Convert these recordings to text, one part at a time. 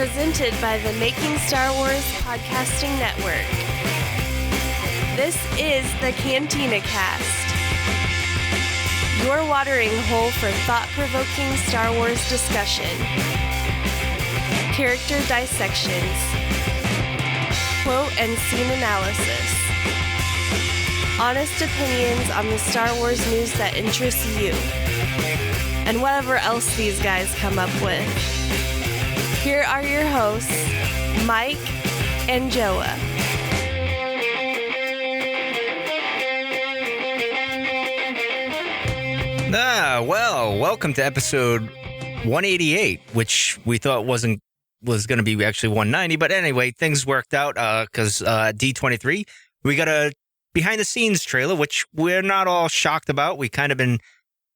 Presented by the Making Star Wars Podcasting Network. This is the Cantina Cast, your watering hole for thought-provoking Star Wars discussion, character dissections, quote and scene analysis, honest opinions on the Star Wars news that interests you, and whatever else these guys come up with. Here are your hosts, Mike and Joao. Welcome to episode 188, which we thought was going to be actually 190, but anyway, things worked out because D23, we got a behind-the-scenes trailer, which we're not all shocked about. We kind of been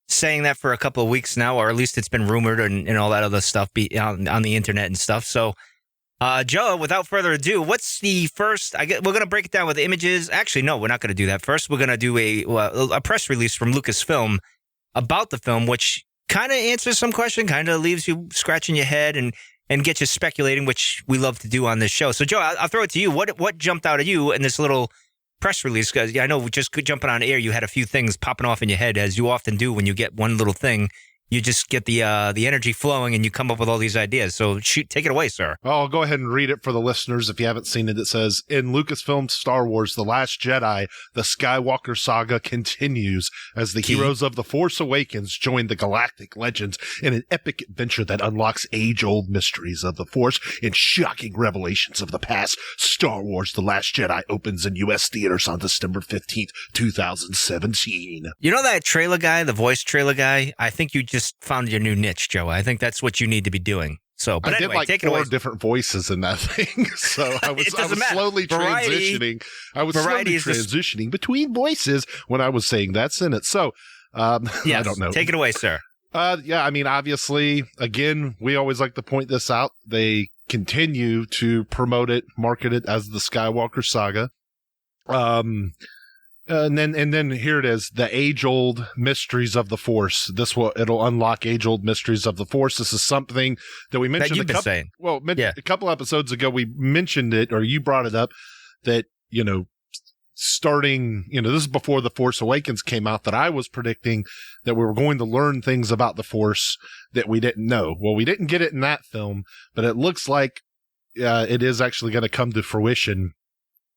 saying that for a couple of weeks now, or at least it's been rumored and all that other stuff on the internet and stuff. So, Joe, without further ado, what's the first? We're going to break it down with images. Actually, no, we're not going to do that. First, we're going to do a press release from Lucasfilm about the film, which kind of answers some question, kind of leaves you scratching your head and gets you speculating, which we love to do on this show. So, Joe, I'll throw it to you. What jumped out at you in this little press release? Because I know just jumping on air, you had a few things popping off in your head, as you often do when you get one little thing. You just get the energy flowing and you come up with all these ideas. So take it away, sir. Oh, I'll go ahead and read it for the listeners if you haven't seen it. It says, in Lucasfilm Star Wars The Last Jedi, the Skywalker saga continues as the heroes of The Force Awakens join the galactic legends in an epic adventure that unlocks age-old mysteries of the Force and shocking revelations of the past. Star Wars The Last Jedi opens in U.S. theaters on December 15th, 2017. You know that trailer guy, the voice trailer guy? I think you just found your new niche, Joe. I think that's what you need to be doing. So, but I anyway, did like take it away. 4 different voices in that thing, so I was slowly transitioning. I was slowly transitioning between voices when I was saying that sentence. So, yes, I don't know. Take it away, sir. Yeah, I mean, obviously, again, we always like to point this out. They continue to promote it, market it as the Skywalker saga. And then here it is, the age-old mysteries of the Force. It'll unlock age-old mysteries of the Force. This is something that we mentioned a couple episodes ago. We mentioned it, or you brought it up, that, starting, this is before The Force Awakens came out, that I was predicting that we were going to learn things about the Force that we didn't know. Well, we didn't get it in that film, but it looks like it is actually going to come to fruition.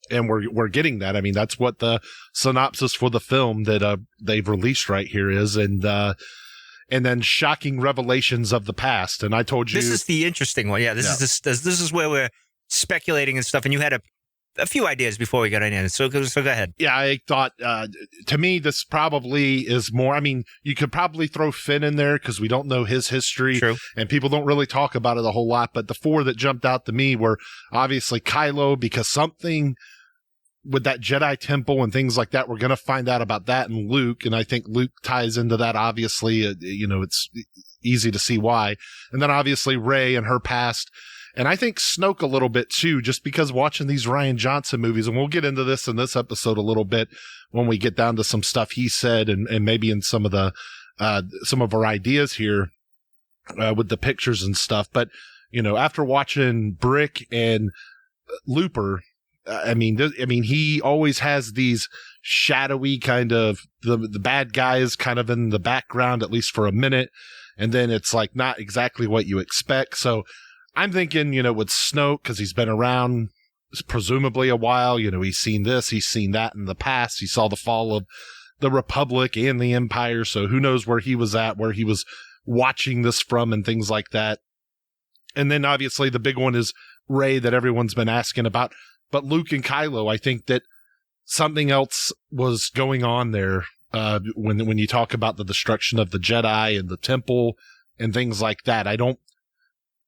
And we're getting that. I mean, that's what the synopsis for the film that they've released right here is, and then shocking revelations of the past. And I told you this is the interesting one. Yeah, this is where we're speculating and stuff. And you had a few ideas before we got in it. So go ahead. Yeah, I thought to me this probably is more. I mean, you could probably throw Finn in there because we don't know his history, True. And people don't really talk about it a whole lot. But the 4 that jumped out to me were obviously Kylo, because something with that Jedi temple and things like that, we're going to find out about that, and Luke. And I think Luke ties into that. Obviously, it's easy to see why. And then obviously Rey and her past. And I think Snoke a little bit too, just because watching these Rian Johnson movies, and we'll get into this in this episode a little bit when we get down to some stuff he said and maybe in some of our ideas here, with the pictures and stuff. But, after watching Brick and Looper, I mean, he always has these shadowy kind of the bad guys kind of in the background, at least for a minute. And then it's like not exactly what you expect. So I'm thinking, with Snoke, because he's been around presumably a while, he's seen this, he's seen that in the past. He saw the fall of the Republic and the Empire. So who knows where he was at, where he was watching this from and things like that. And then obviously the big one is Rey that everyone's been asking about. But Luke and Kylo, I think that something else was going on there when you talk about the destruction of the Jedi and the temple and things like that. I don't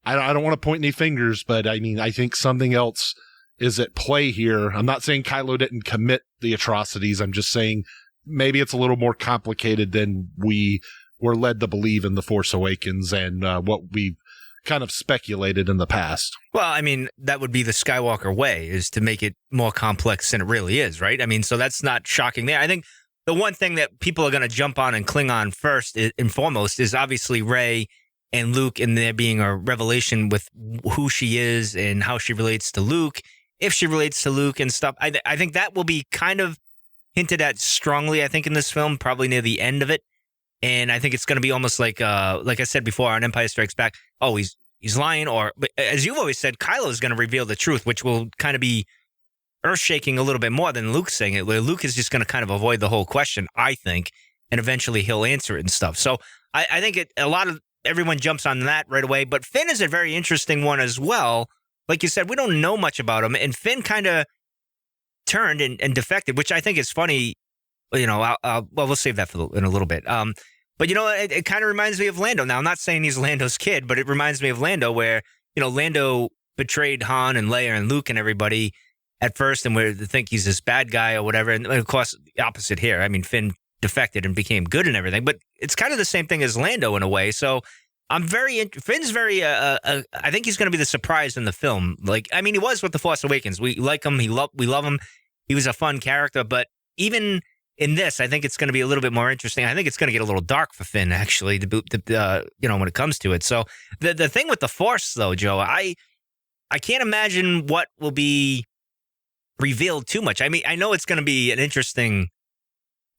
want to point any fingers, but I mean, I think something else is at play here. I'm not saying Kylo didn't commit the atrocities. I'm just saying maybe it's a little more complicated than we were led to believe in The Force Awakens and what we've kind of speculated in the past. Well, I mean, that would be the Skywalker way, is to make it more complex than it really is, right? I mean, so that's not shocking there. I think the one thing that people are going to jump on and cling on first and foremost is obviously Rey and Luke, and there being a revelation with who she is and how she relates to Luke, if she relates to Luke and stuff. I think that will be kind of hinted at strongly, I think, in this film, probably near the end of it. And I think it's going to be almost like I said before on Empire Strikes Back, oh, he's lying, but as you've always said, Kylo is going to reveal the truth, which will kind of be earth-shaking a little bit more than Luke saying it, where Luke is just going to kind of avoid the whole question, I think, and eventually he'll answer it and stuff. So I think everyone jumps on that right away, but Finn is a very interesting one as well. Like you said, we don't know much about him, and Finn kind of turned and defected, which I think is funny. You know, we'll save that in a little bit. But, you know, it kind of reminds me of Lando. Now, I'm not saying he's Lando's kid, but it reminds me of Lando where, you know, Lando betrayed Han and Leia and Luke and everybody at first, and we think he's this bad guy or whatever. And, of course, the opposite here. I mean, Finn defected and became good and everything, but it's kind of the same thing as Lando in a way. So Finn's very, I think he's going to be the surprise in the film. Like, I mean, he was with The Force Awakens. We like him. We love him. He was a fun character, but even in this, I think it's going to be a little bit more interesting. I think it's going to get a little dark for Finn, actually, you know, when it comes to it. So the thing with the Force, though, Joe, I can't imagine what will be revealed too much. I mean, I know it's going to be an interesting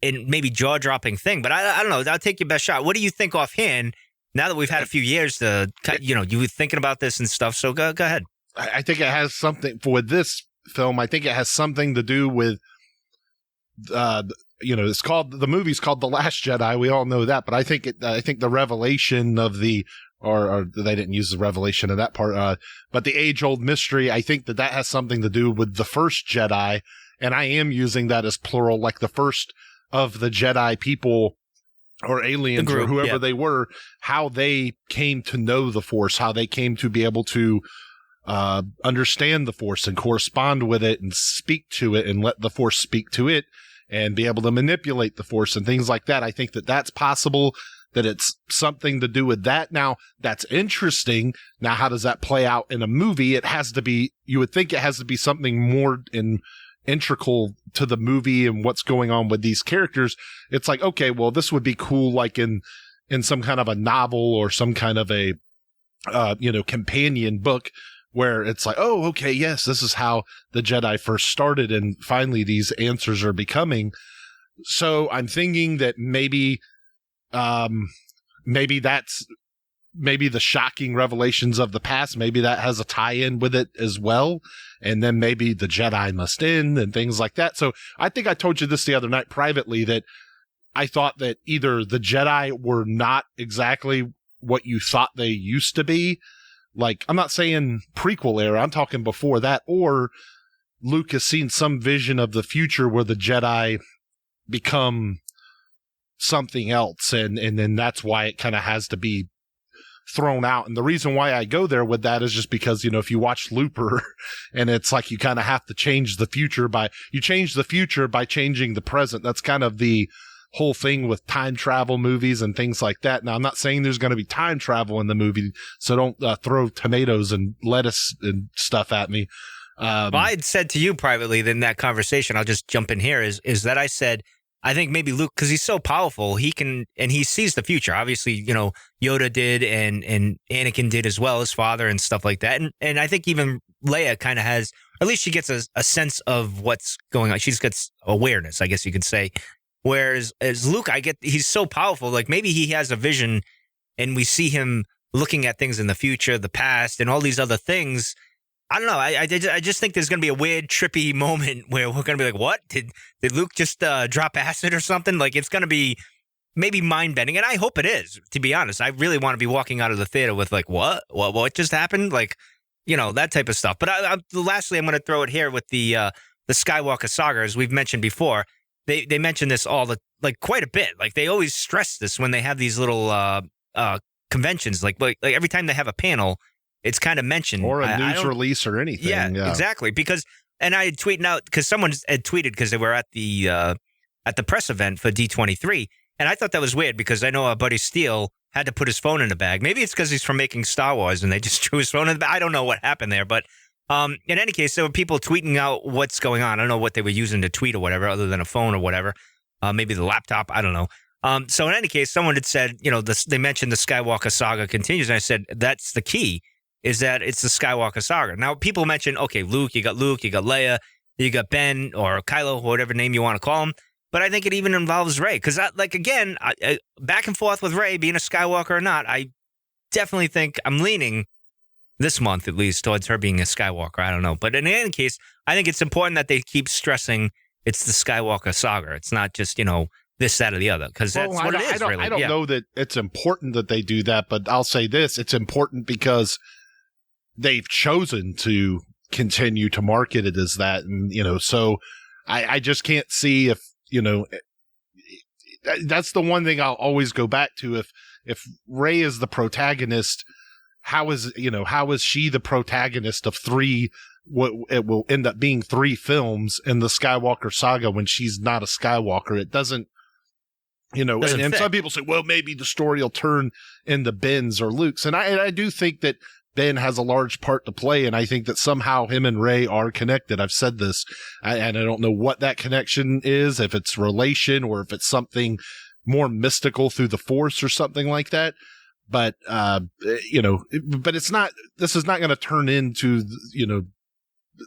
and maybe jaw-dropping thing, but I don't know. I'll take your best shot. What do you think offhand, now that we've had a few years to, you know, you were thinking about this and stuff, so go ahead. I think it has something, for this film, I think it has something to do with you know, the movie's called The Last Jedi. We all know that, but I think the revelation of or they didn't use the revelation of that part, but the age-old mystery, I think that has something to do with the first Jedi, and I am using that as plural, like the first of the Jedi people or aliens group, or whoever yeah. they were, how they came to know the Force, how they came to be able to understand the Force and correspond with it and speak to it and let the Force speak to it and be able to manipulate the Force and things like that. I think that that's possible, that it's something to do with that. Now, that's interesting. Now, how does that play out in a movie? It has to be, you would think it has to be something more integral to the movie and what's going on with these characters. It's like, okay, well, this would be cool, like in some kind of a novel or some kind of a, you know, companion book, where it's like, oh, okay, yes, this is how the Jedi first started, and finally these answers are becoming. So I'm thinking that maybe that's the shocking revelations of the past. Maybe that has a tie-in with it as well. And then maybe the Jedi must end and things like that. So I think I told you this the other night privately, that I thought that either the Jedi were not exactly what you thought they used to be. Like, I'm not saying prequel era, I'm talking before that, or Luke has seen some vision of the future where the Jedi become something else, and then that's why it kind of has to be thrown out. And the reason why I go there with that is just because, you know, if you watch Looper, and it's like you kind of have to change the future by changing the present. That's kind of the whole thing with time travel movies and things like that. Now, I'm not saying there's going to be time travel in the movie, so don't throw tomatoes and lettuce and stuff at me. Well, I had said to you privately in that conversation, I'll just jump in here, is that I said, I think maybe Luke, because he's so powerful, he can, and he sees the future. Obviously, you know, Yoda did, and Anakin did as well, his father and stuff like that. And I think even Leia kind of has, at least she gets a sense of what's going on. She's got awareness, I guess you could say. Whereas Luke, he's so powerful, like maybe he has a vision and we see him looking at things in the future, the past, and all these other things. I don't know. I just think there's going to be a weird, trippy moment where we're going to be like, what? Did Luke just drop acid or something? Like, it's going to be maybe mind-bending, and I hope it is, to be honest. I really want to be walking out of the theater with like, what just happened? Like, you know, that type of stuff. But lastly, I'm going to throw it here with the Skywalker saga, as we've mentioned before. They mention this quite a bit. Like, they always stress this when they have these little conventions. Like every time they have a panel, it's kind of mentioned. Or a news release or anything. Yeah, exactly. And I had tweeted out, because someone had tweeted, because they were at the press event for D23. And I thought that was weird, because I know our buddy Steele had to put his phone in the bag. Maybe it's because he's from making Star Wars and they just threw his phone in the bag. I don't know what happened there. But in any case, there were people tweeting out what's going on. I don't know what they were using to tweet or whatever, other than a phone or whatever. Maybe the laptop. I don't know. So in any case, someone had said, they mentioned the Skywalker saga continues, and I said that's the key, is that it's the Skywalker saga. Now people mention, okay, Luke, you got Leia, you got Ben or Kylo, whatever name you want to call him. But I think it even involves Rey, because again, back and forth with Rey being a Skywalker or not, I definitely think I'm leaning this month at least towards her being a Skywalker. I don't know, but in any case, I think it's important that they keep stressing it's the Skywalker saga. It's not just this, that, or the other, because that's what it is. Really, I don't know that it's important that they do that, but I'll say this: it's important because they've chosen to continue to market it as that, and so I just can't see if that's the one thing I'll always go back to. If Rey is the protagonist, how is she the protagonist of three? What it will end up being 3 films in the Skywalker saga when she's not a Skywalker. It doesn't. And some people say, well, maybe the story will turn into Ben's or Luke's. And I do think that Ben has a large part to play. And I think that somehow him and Rey are connected. I've said this, and I don't know what that connection is, if it's relation or if it's something more mystical through the Force or something like that. But, but it's not, this is not going to turn into,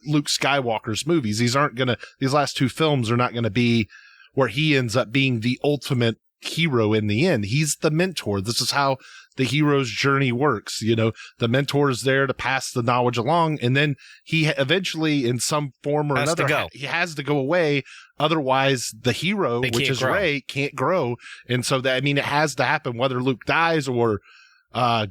Luke Skywalker's movies. These last 2 films are not going to be where he ends up being the ultimate hero in the end. He's the mentor. This is how the hero's journey works. The mentor is there to pass the knowledge along, and then he eventually, in some form or another, he has to go away. Otherwise, the hero, which is Rey, can't grow. And so it has to happen, whether Luke dies or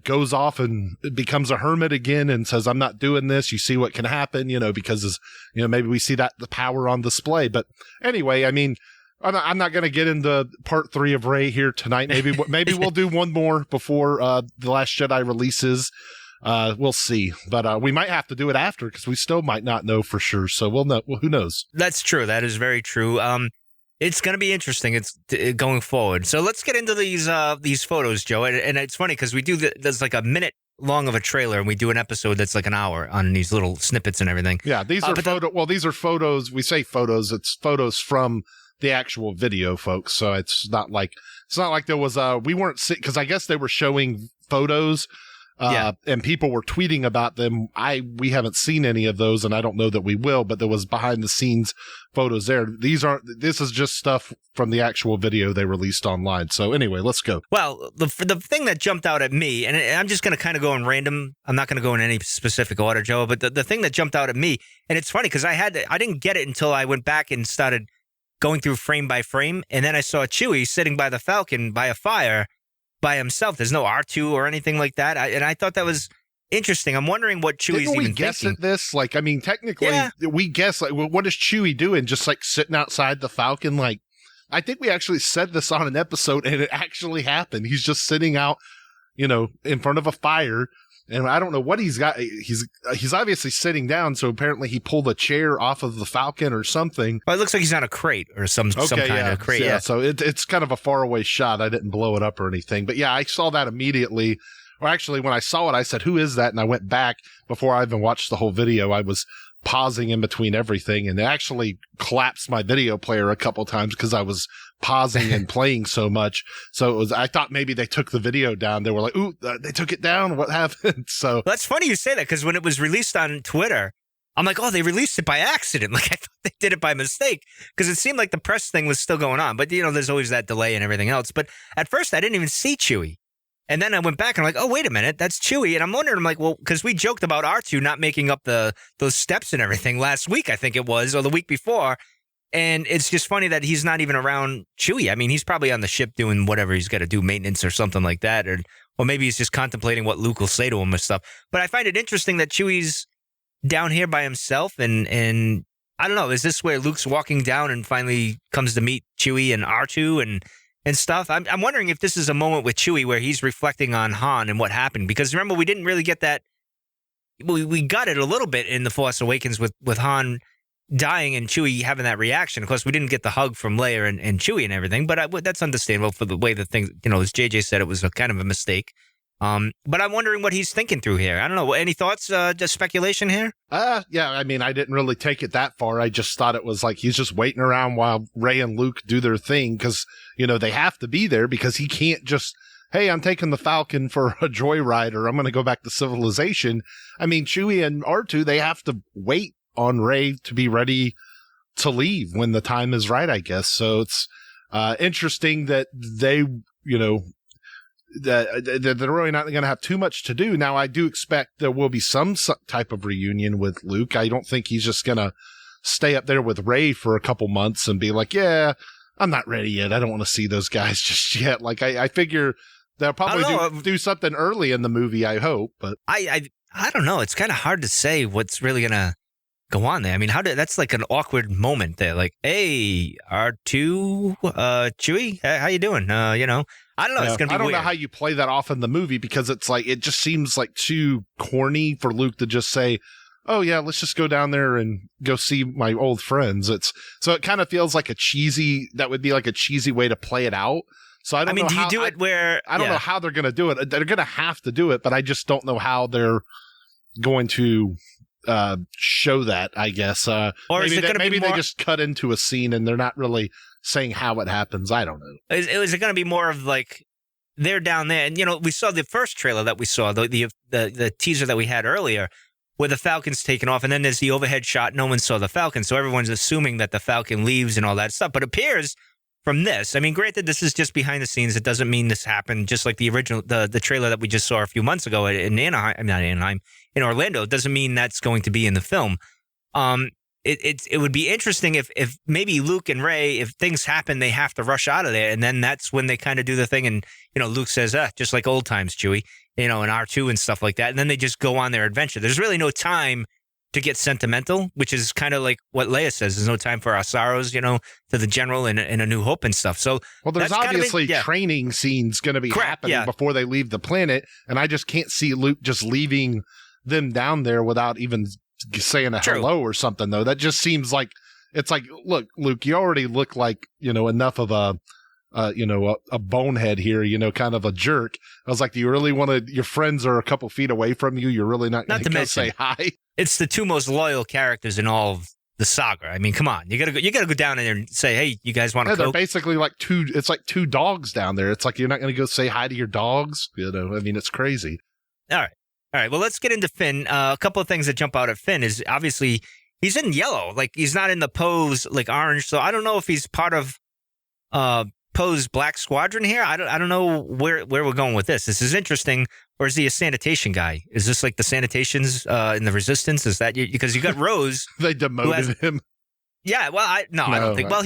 goes off and becomes a hermit again and says, I'm not doing this. You see what can happen, because maybe we see the power on display. But anyway, I'm not going to get into part 3 of Rey here tonight. Maybe we'll do one more before The Last Jedi releases. We'll see. But we might have to do it after, because we still might not know for sure. So we'll know. Well, who knows? That's true. That is very true. It's going to be interesting. It's going forward. So let's get into these photos, Joe. And it's funny because we do there's like a minute long of a trailer, and we do an episode that's like an hour on these little snippets and everything. Yeah, these are these are photos. We say photos. It's photos from the actual video, folks. So it's not like there was we weren't because I guess they were showing photos. And people were tweeting about them. We haven't seen any of those, and I don't know that we will, but there was behind the scenes photos there. This is just stuff from the actual video they released online. So anyway, let's go. Well, the thing that jumped out at me, and I'm just going to kind of go in random. I'm not going to go in any specific order, Joe, but the thing that jumped out at me, and it's funny because I didn't get it until I went back and started going through frame by frame. And then I saw Chewie sitting by the Falcon by a fire by himself. There's no R2 or anything like that. And I thought that was interesting. I'm wondering what Chewie's even thinking. Guess at this? Technically, we guess, what is Chewie doing? Just sitting outside the Falcon? I think we actually said this on an episode, and it actually happened. He's just sitting out, in front of a fire. And I don't know what he's got. He's obviously sitting down, so apparently he pulled a chair off of the Falcon or something. Well, it looks like he's on a crate or some kind of crate. Yeah, so it's kind of a faraway shot. I didn't blow it up or anything. But yeah, I saw that immediately. Or actually, when I saw it, I said, who is that? And I went back before I even watched the whole video. I was pausing in between everything, and it actually collapsed my video player a couple times because I was pausing and playing so much. So I thought maybe they took the video down. They were like, ooh, they took it down. What happened? So well, that's funny you say that, because when it was released on Twitter, I'm like, oh, they released it by accident. I thought they did it by mistake, because it seemed like the press thing was still going on. But, there's always that delay and everything else. But at first I didn't even see Chewie. And then I went back and I'm like, oh, wait a minute, that's Chewie. And I'm wondering, well, because we joked about R2 not making up those steps and everything last week, I think it was, or the week before. And it's just funny that he's not even around Chewie. He's probably on the ship doing whatever he's got to do, maintenance or something like that. Or maybe he's just contemplating what Luke will say to him or stuff. But I find it interesting that Chewie's down here by himself. And I don't know, is this where Luke's walking down and finally comes to meet Chewie and R2 and stuff? I'm wondering if this is a moment with Chewie where he's reflecting on Han and what happened. Because remember, we didn't really get that. We got it a little bit in The Force Awakens with Han dying and Chewie having that reaction. Of course, we didn't get the hug from Leia and Chewie and everything, but that's understandable for the way the things, as JJ said, it was a kind of a mistake. But I'm wondering what he's thinking through here. I don't know. Any thoughts? Just speculation here? Yeah, I mean, I didn't really take it that far. I just thought it was like he's just waiting around while Rey and Luke do their thing because, they have to be there because he can't just, hey, I'm taking the Falcon for a joyride or I'm going to go back to civilization. I mean, Chewie and R2, they have to wait on Rey to be ready to leave when the time is right, I guess. So it's interesting that they, that they're really not going to have too much to do. Now, I do expect there will be some type of reunion with Luke. I don't think he's just going to stay up there with Rey for a couple months and be like, yeah, I'm not ready yet. I don't want to see those guys just yet. Like, I figure they'll probably do something early in the movie, I hope. But I don't know. It's kind of hard to say what's really going to go on there. I mean, that's like an awkward moment there. Like, hey, R2, Chewie, how you doing? I don't know. It's gonna be I don't weird. know how you play that off in the movie because it's like it just seems like too corny for Luke to just say, "Oh yeah, let's just go down there and go see my old friends." So it kind of feels like that would be like a cheesy way to play it out. So I don't know. Do you do it where I don't know how they're going to do it. They're going to have to do it, but I just don't know how they're going to show that. I guess. Or maybe they just cut into a scene and they're not really saying how it happens. I don't know. Is it going to be more of like they're down there? And, we saw the first trailer that we saw, the teaser that we had earlier, where the Falcon's taken off, and then there's the overhead shot. No one saw the Falcon, so everyone's assuming that the Falcon leaves and all that stuff. But it appears from this, I mean, granted, this is just behind the scenes. It doesn't mean this happened. Just like the original, the trailer that we just saw a few months ago in in Orlando. It doesn't mean that's going to be in the film. It would be interesting if maybe Luke and Rey, if things happen, they have to rush out of there, and then that's when they kind of do the thing, and Luke says, just like old times, Chewie, and R2 and stuff like that, and then they just go on their adventure. There's really no time to get sentimental, which is kind of like what Leia says. There's no time for our sorrows, to the general in A New Hope and stuff. So there's obviously training scenes going to be happening before they leave the planet, and I just can't see Luke just leaving them down there without even saying a hello or something, though. That just seems like it's like, look, Luke, you already look like enough of a bonehead here, kind of a jerk. I was like, do you really want to? Your friends are a couple feet away from you. You're really not going to go say hi. It's the two most loyal characters in all of the saga. I mean, come on, you gotta go down in there and say, hey, you guys want to? They're basically like it's like two dogs down there. It's like you're not going to go say hi to your dogs. I mean, it's crazy. All right, well, let's get into Finn. A couple of things that jump out at Finn is obviously he's in yellow. Like, he's not in the Poe's, like, orange. So I don't know if he's part of Poe's Black Squadron here. I don't know where we're going with this. This is interesting. Or is he a sanitation guy? Is this like the sanitations in the Resistance? Is that because you got Rose? They demoted him. Yeah, well, I don't think. Well,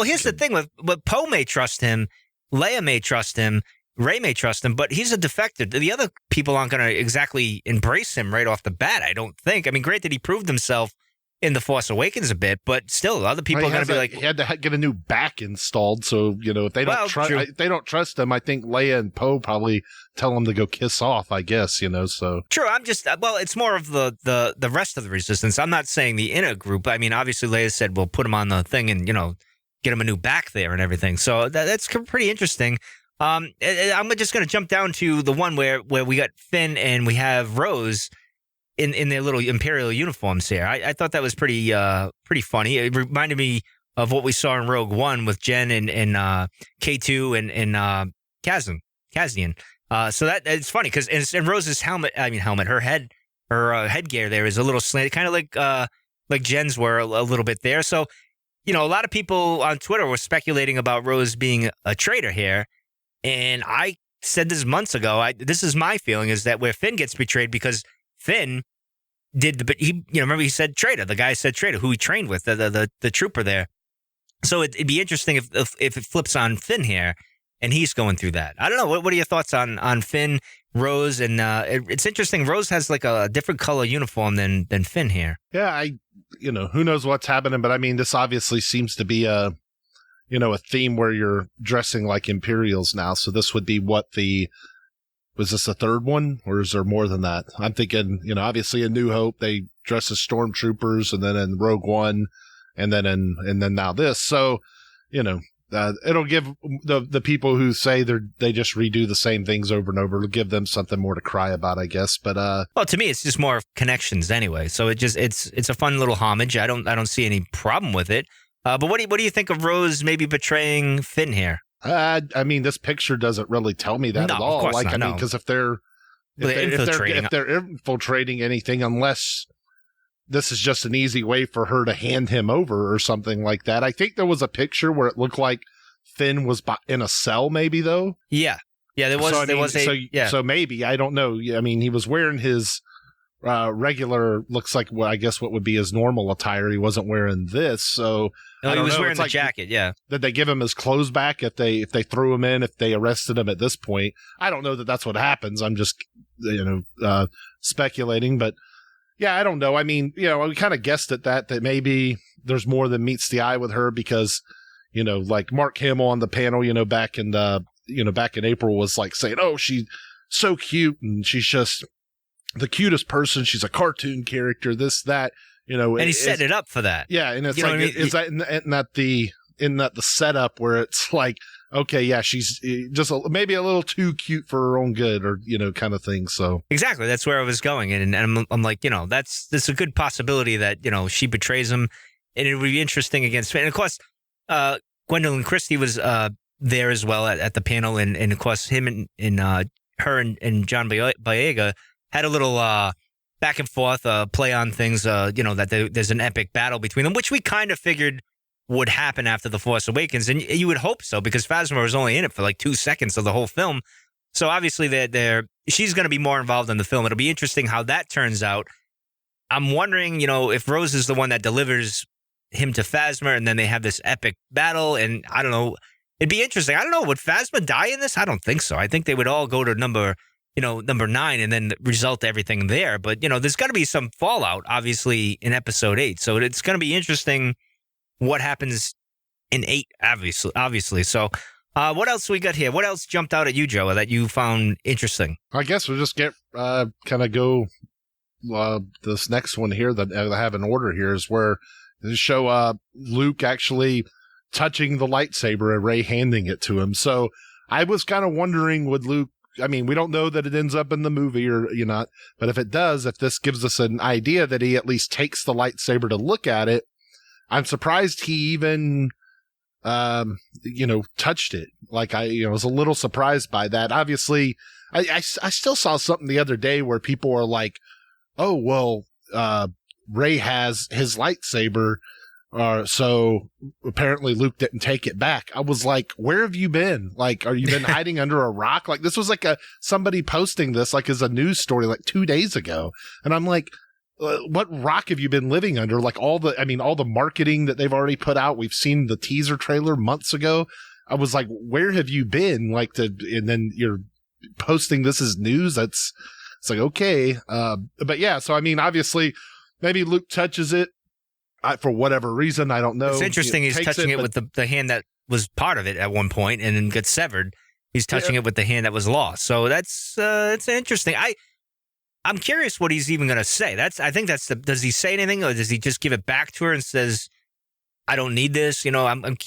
here's the thing with Poe may trust him, Leia may trust him, Rey may trust him, but he's a defector. The other people aren't going to exactly embrace him right off the bat, I don't think. I mean, granted, he proved himself in The Force Awakens a bit, but still, other people are going to be like... He had to get a new back installed, so, if they don't trust him, I think Leia and Poe probably tell him to go kiss off, I guess, so... True, it's more of the rest of the Resistance. I'm not saying the inner group. I mean, obviously, Leia said, we'll put him on the thing and, get him a new back there and everything. So that's pretty interesting. I'm just going to jump down to the one where we got Finn and we have Rose in their little Imperial uniforms here. I thought that was pretty funny. It reminded me of what we saw in Rogue One with Jen and K2 and Cassian. So that it's funny because and Rose's her headgear there is a little slanted, kind of like Jen's were a little bit there. So a lot of people on Twitter were speculating about Rose being a traitor here. And I said this months ago. This is my feeling, is that where Finn gets betrayed because Finn remember he said traitor. The guy said traitor who he trained with, the trooper there. So it'd be interesting if it flips on Finn here and he's going through that. I don't know. What are your thoughts on Finn, Rose, and it's interesting. Rose has like a different color uniform than Finn here. Yeah, who knows what's happening, but I mean, this obviously seems to be a theme where you're dressing like Imperials now. So this would be was this the third one, or is there more than that? I'm thinking, obviously in New Hope, they dress as stormtroopers, and then in Rogue One, and then now this. So, it'll give the people who say they just redo the same things over and over, it'll give them something more to cry about, I guess. But well, to me, it's just more connections anyway. So it's a fun little homage. I don't see any problem with it. But what do you think of Rose maybe betraying Finn here? I mean, this picture doesn't really tell me that at all. Of course not, I mean, because if they're infiltrating anything, unless this is just an easy way for her to hand him over or something like that. I think there was a picture where it looked like Finn was in a cell, maybe though. Yeah, there was. So maybe, I don't know. I mean, he was wearing his regular, looks like what would be his normal attire. He wasn't wearing this, so no, he was wearing the jacket. Yeah. Did they give him his clothes back if they threw him in? If they arrested him at this point, I don't know that that's what happens. I'm just speculating, but. Yeah, I don't know. I mean, we kind of guessed at that maybe there's more than meets the eye with her because, like Mark Hamill on the panel, back in April was like saying, "Oh, she's so cute and she's just the cutest person. She's a cartoon character. This, that, And he set it up for that. Yeah, and it's is that the setup where it's like, okay, yeah, she's just maybe a little too cute for her own good, or kind of thing. So exactly, that's where I was going, and I'm like, that's a good possibility that she betrays him, and it would be interesting against. And of course, Gwendolyn Christie was there as well at the panel, and of course, him and her and John Boyega had a little back and forth play on things. That there's an epic battle between them, which we kind of figured would happen after The Force Awakens, and you would hope so because Phasma was only in it for like 2 seconds of the whole film. So obviously she's going to be more involved in the film. It'll be interesting how that turns out. I'm wondering, if Rose is the one that delivers him to Phasma, and then they have this epic battle, and I don't know. It'd be interesting. I don't know. Would Phasma die in this? I don't think so. I think they would all go to number 9 and then result everything there. But, there's got to be some fallout, obviously, in Episode 8. So it's going to be interesting what happens in 8, obviously. So what else we got here? What else jumped out at you, Joe, that you found interesting? I guess we'll just get kind of go this next one here that I have in order here is where they show Luke actually touching the lightsaber and Rey handing it to him. So I was kind of wondering, would Luke, I mean, we don't know that it ends up in the movie or not, but if it does, if this gives us an idea that he at least takes the lightsaber to look at it, I'm surprised he even, touched it. Like I was a little surprised by that. Obviously, I still saw something the other day where people are like, "Oh, well, Rey has his lightsaber, so apparently Luke didn't take it back." I was like, "Where have you been? Like, are you been hiding under a rock?" Like this was like somebody posting this like as a news story like 2 days ago, and I'm like. What rock have you been living under? Like all the marketing that they've already put out. We've seen the teaser trailer months ago. I was like, where have you been? And then you're posting this as news. It's like, okay. But yeah, so I mean, obviously maybe Luke touches it for whatever reason. I don't know. It's interesting. He's touching it with the hand that was part of it at one point and then gets severed. He's touching it with the hand that was lost. So it's interesting. I'm curious what he's even going to say. Does he say anything or does he just give it back to her and says, I don't need this?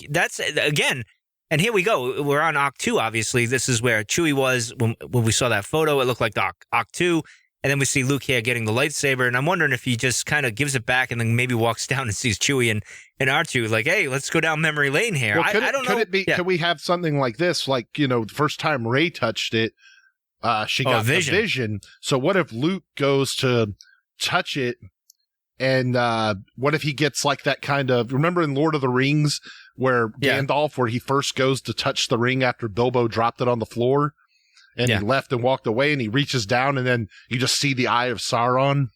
That's again, and here we go. We're on Oct 2, obviously. This is where Chewie was when we saw that photo. It looked like Oct 2. And then we see Luke here getting the lightsaber. And I'm wondering if he just kind of gives it back and then maybe walks down and sees Chewie and R2 like, hey, let's go down memory lane here. Well, I don't know. Could it be, could we have something like this? Like, the first time Rey touched it, she got the vision. So what if Luke goes to touch it and what if he gets like that kind of, remember in Lord of the Rings where Gandalf, where he first goes to touch the ring after Bilbo dropped it on the floor and he left and walked away and he reaches down and then you just see the eye of Sauron.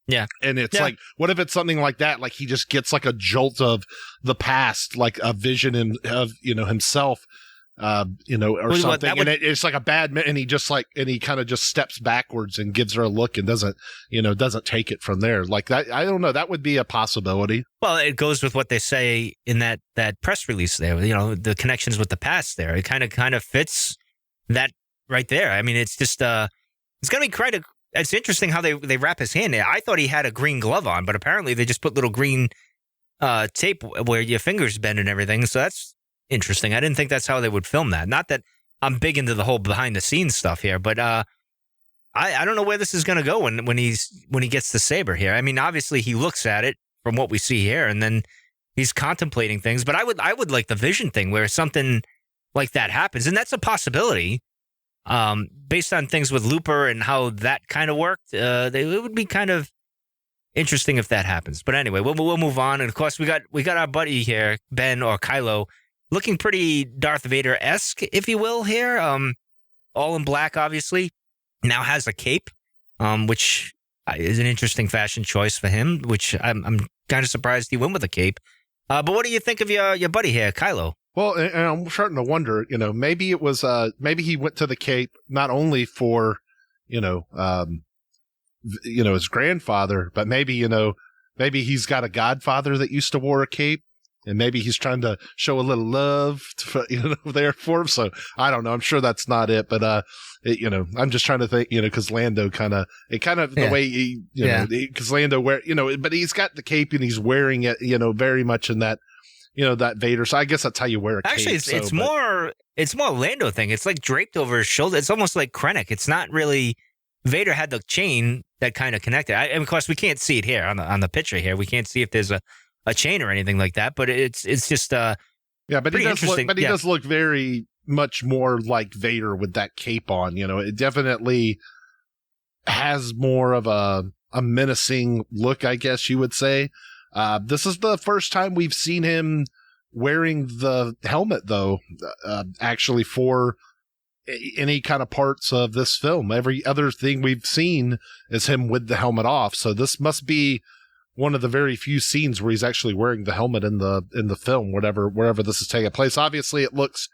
Yeah. And it's like, what if it's something like that? Like he just gets like a jolt of the past, like a vision of, himself. Or something, and it's like a bad, and he kind of just steps backwards and gives her a look and doesn't take it from there. Like that, I don't know. That would be a possibility. Well, it goes with what they say in that press release there. The connections with the past there. It kind of fits that right there. I mean, it's just it's gonna be it's interesting how they wrap his hand there. I thought he had a green glove on, but apparently they just put little green tape where your fingers bend and everything. So interesting. I didn't think that's how they would film that. Not that I'm big into the whole behind the scenes stuff here, but I don't know where this is going to go when he gets the saber here. I mean, obviously he looks at it from what we see here, and then he's contemplating things. But I would like the vision thing where something like that happens, and that's a possibility. Based on things with Looper and how that kind of worked, it would be kind of interesting if that happens. But anyway, we'll move on. And of course, we got our buddy here, Ben or Kylo, looking pretty Darth Vader-esque, if you will, here. All in black, obviously. Now has a cape, which is an interesting fashion choice for him, which I'm kind of surprised he went with a cape. But what do you think of your buddy here, Kylo? Well, and I'm starting to wonder, maybe it was, maybe he went to the cape not only for, his grandfather, but maybe, maybe he's got a godfather that used to wear a cape. And maybe he's trying to show a little love, there for him. So I don't know. I'm sure that's not it, but I'm just trying to think, because Lando the way he, because Lando but he's got the cape and he's wearing it, very much in that, that Vader. So I guess that's how you wear a cape. Actually, it's more Lando thing. It's like draped over his shoulder. It's almost like Krennic. It's not really. Vader had the chain that kind of connected. And of course, we can't see it here on the picture here. We can't see if there's a chain or anything like that, but it's just but he does look very much more like Vader with that cape on. It definitely has more of a menacing look, I guess you would say. This is the first time we've seen him wearing the helmet, though, actually for any kind of parts of this film. Every other thing we've seen is him with the helmet off. So this must be one of the very few scenes where he's actually wearing the helmet in the film, wherever this is taking place. Obviously, it looks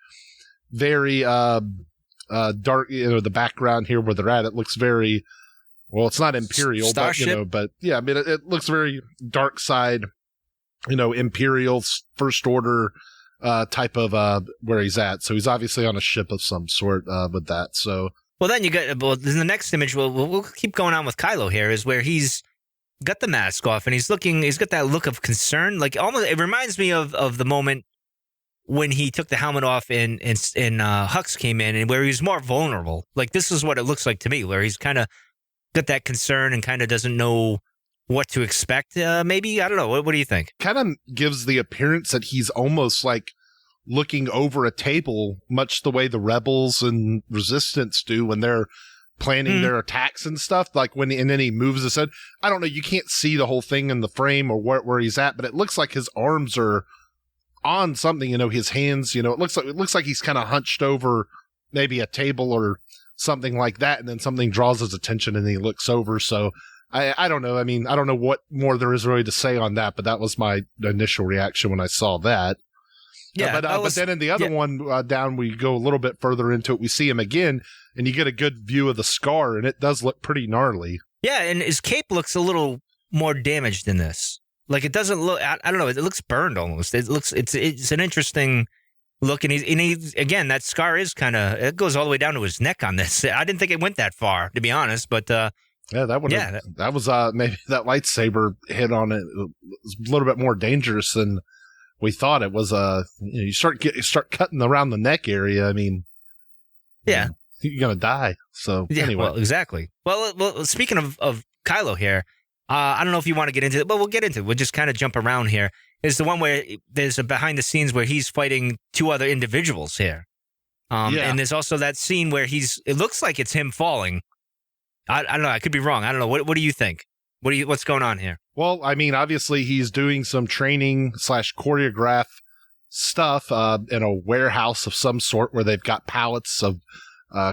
very dark. The background here where they're at, it looks very well. It's not Imperial, Starship. but yeah, I mean, it looks very dark side, Imperial First Order type of where he's at. So he's obviously on a ship of some sort with that. So then the next image. We'll keep going on with Kylo here is where he's got the mask off and he's got that look of concern. Like almost, it reminds me of the moment when he took the helmet off and Hux came in and where he's more vulnerable. Like this is what it looks like to me, where he's kind of got that concern and kind of doesn't know what to expect. Maybe, I don't know. What do you think? Kind of gives the appearance that he's almost like looking over a table, much the way the Rebels and Resistance do when they're planning their attacks and stuff, like and then he moves his head. I don't know, you can't see the whole thing in the frame or where he's at, but it looks like his arms are on something, his hands, it looks like he's kind of hunched over maybe a table or something like that, and then something draws his attention and he looks over. So I don't know. I mean, I don't know what more there is really to say on that, but that was my initial reaction when I saw that. Yeah, but then in the other one down, we go a little bit further into it. We see him again, and you get a good view of the scar, and it does look pretty gnarly. Yeah, and his cape looks a little more damaged than this. Like it doesn't look. I don't know. It looks burned almost. It's an interesting look, and he's again, that scar is it goes all the way down to his neck on this. I didn't think it went that far, to be honest, but. That was maybe that lightsaber hit on it was a little bit more dangerous than we thought it was. You start cutting around the neck area. I mean, you're gonna die. So anyway, well, exactly. Well, speaking of Kylo here, I don't know if you want to get into it, but we'll get into it. We'll just kind of jump around here. Is the one where there's a behind the scenes where he's fighting two other individuals here, and there's also that scene where it looks like it's him falling. I don't know. I could be wrong. I don't know. What do you think? What's going on here? Well, I mean, obviously he's doing some training / choreograph stuff in a warehouse of some sort where they've got pallets of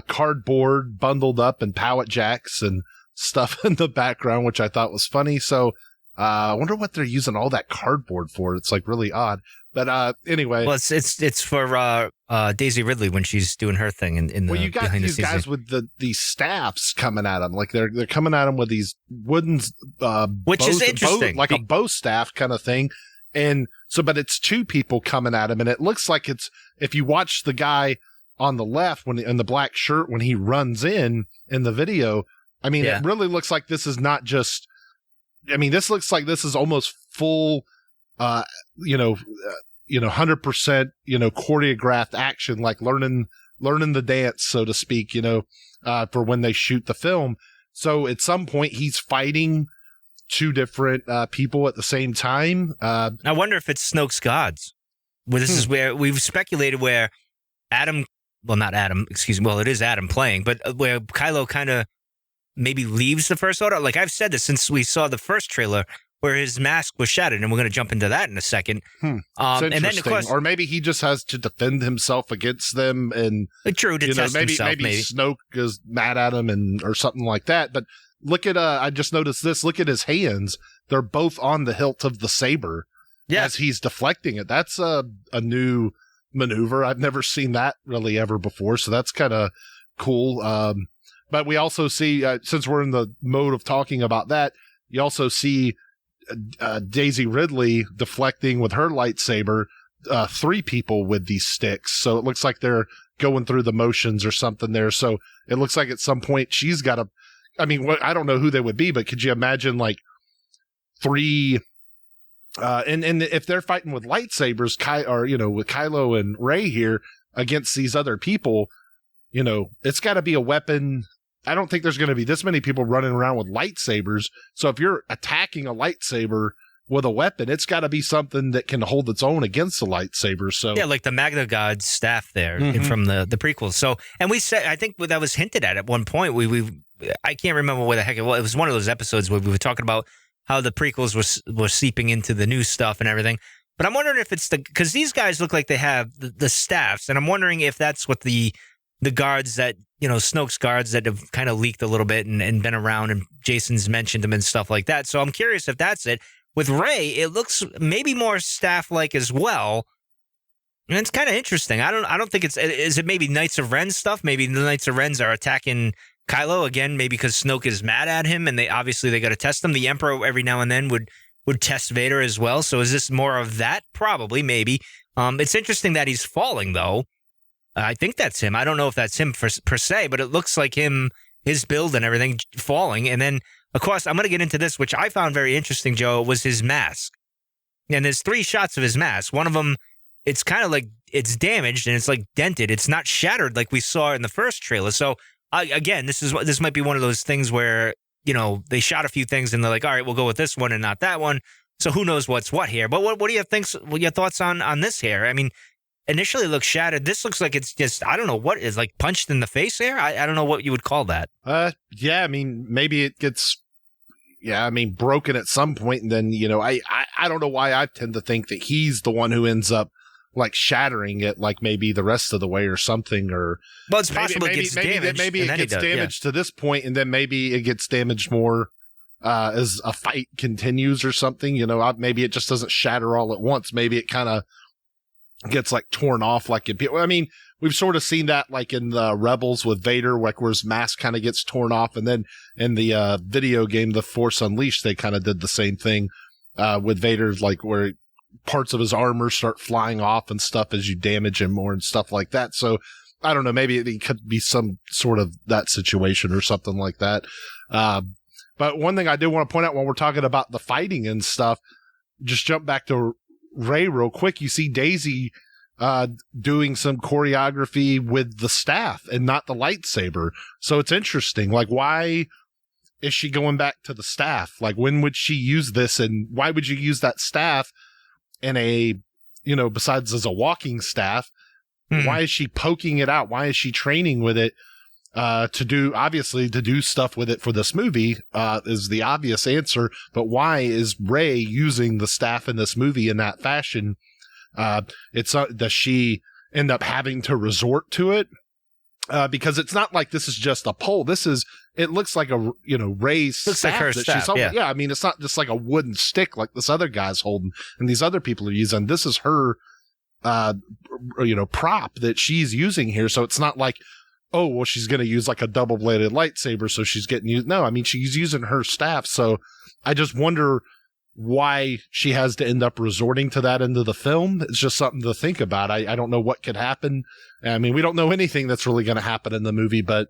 cardboard bundled up and pallet jacks and stuff in the background, which I thought was funny. So I wonder what they're using all that cardboard for. It's like really odd. But anyway, well, it's for Daisy Ridley when she's doing her thing in the. Well, you got these guys with these staffs coming at them, like they're coming at them with these wooden, which is interesting, like a bow staff kind of thing. And so, but it's two people coming at him, and it looks like it's if you watch the guy on the left when in the black shirt when he runs in the video. I mean, it really looks like this is not just. I mean, this looks like this is almost full. 100%, choreographed action, like learning the dance, so to speak, for when they shoot the film. So at some point he's fighting two different people at the same time. I wonder if it's Snoke's gods. Well, this is where we've speculated where not Adam, excuse me. Well, it is Adam playing, but where Kylo kind of maybe leaves the First Order. Like I've said this since we saw the first trailer where his mask was shattered, and we're going to jump into that in a second. And then, of course, or maybe he just has to defend himself against them, and true to test himself. Maybe Snoke is mad at him, or something like that. But look at I just noticed this. Look at his hands; they're both on the hilt of the saber as he's deflecting it. That's a new maneuver. I've never seen that really ever before, so that's kind of cool. But we also see, since we're in the mode of talking about that, you also see Daisy Ridley deflecting with her lightsaber 3 people with these sticks. So it looks like they're going through the motions or something there. So it looks like at some point she's got to, I don't know who they would be, but could you imagine like 3, and if they're fighting with lightsabers, with Kylo and Rey here against these other people, it's got to be a weapon. I don't think there's going to be this many people running around with lightsabers. So if you're attacking a lightsaber with a weapon, it's got to be something that can hold its own against the lightsaber. So yeah, like the Magna God's staff there from the prequels. So, and we said, I think that was hinted at one point. I can't remember where the heck it was. It was one of those episodes where we were talking about how the prequels were seeping into the new stuff and everything. But I'm wondering if it's because these guys look like they have the staffs, and I'm wondering if that's what the guards that, Snoke's guards that have kind of leaked a little bit and been around, and Jason's mentioned them and stuff like that. So I'm curious if that's it. With Rey, it looks maybe more staff-like as well. And it's kind of interesting. I don't think is it maybe Knights of Ren stuff? Maybe the Knights of Ren are attacking Kylo again, maybe because Snoke is mad at him, and they got to test him. The Emperor every now and then would test Vader as well. So is this more of that? Probably, maybe. It's interesting that he's falling, though. I think that's him. I don't know if that's him per se, but it looks like him, his build and everything falling. And then, of course, I'm going to get into this, which I found very interesting, Joe, was his mask. And there's 3 shots of his mask. One of them, it's kind of like it's damaged and it's like dented. It's not shattered like we saw in the first trailer. So, again, this might be one of those things where, they shot a few things and they're like, all right, we'll go with this one and not that one. So who knows what's what here. But what do you think? What are your thoughts on this here? I mean, initially it looks shattered. This looks like it's just, I don't know what is, like punched in the face here. I don't know what you would call that. Yeah, maybe it gets, broken at some point, and then, I don't know why I tend to think that he's the one who ends up like shattering it, like maybe the rest of the way or something, or well, it's possible it gets damaged. Maybe it gets damaged to this point, and then maybe it gets damaged more as a fight continues or something. Maybe it just doesn't shatter all at once. Maybe it kind of gets like torn off, like we've sort of seen that like in the Rebels with Vader, like where his mask kind of gets torn off, and then in the video game The Force Unleashed, they kind of did the same thing with Vader, like where parts of his armor start flying off and stuff as you damage him more and stuff like that. So I don't know, maybe it could be some sort of that situation or something like that. But one thing I do want to point out when we're talking about the fighting and stuff, just jump back to Rey real quick. You see Daisy doing some choreography with the staff and not the lightsaber. So it's interesting. Like, why is she going back to the staff? Like, when would she use this, and why would you use that staff in besides as a walking staff? Why is she poking it out? Why is she training with it to do stuff with it for this movie is the obvious answer. But why is Rey using the staff in this movie in that fashion? Does she end up having to resort to it? Because it's not like this is just a pole. It looks like a, Rey's looks staff like her that staff, she's holding. Yeah. It's not just like a wooden stick like this other guy's holding and these other people are using. This is her, prop that she's using here. So it's not like, oh, well, she's going to use like a double-bladed lightsaber, so she's getting used. No, she's using her staff. So I just wonder why she has to end up resorting to that into the film. It's just something to think about. I don't know what could happen. We don't know anything that's really going to happen in the movie, but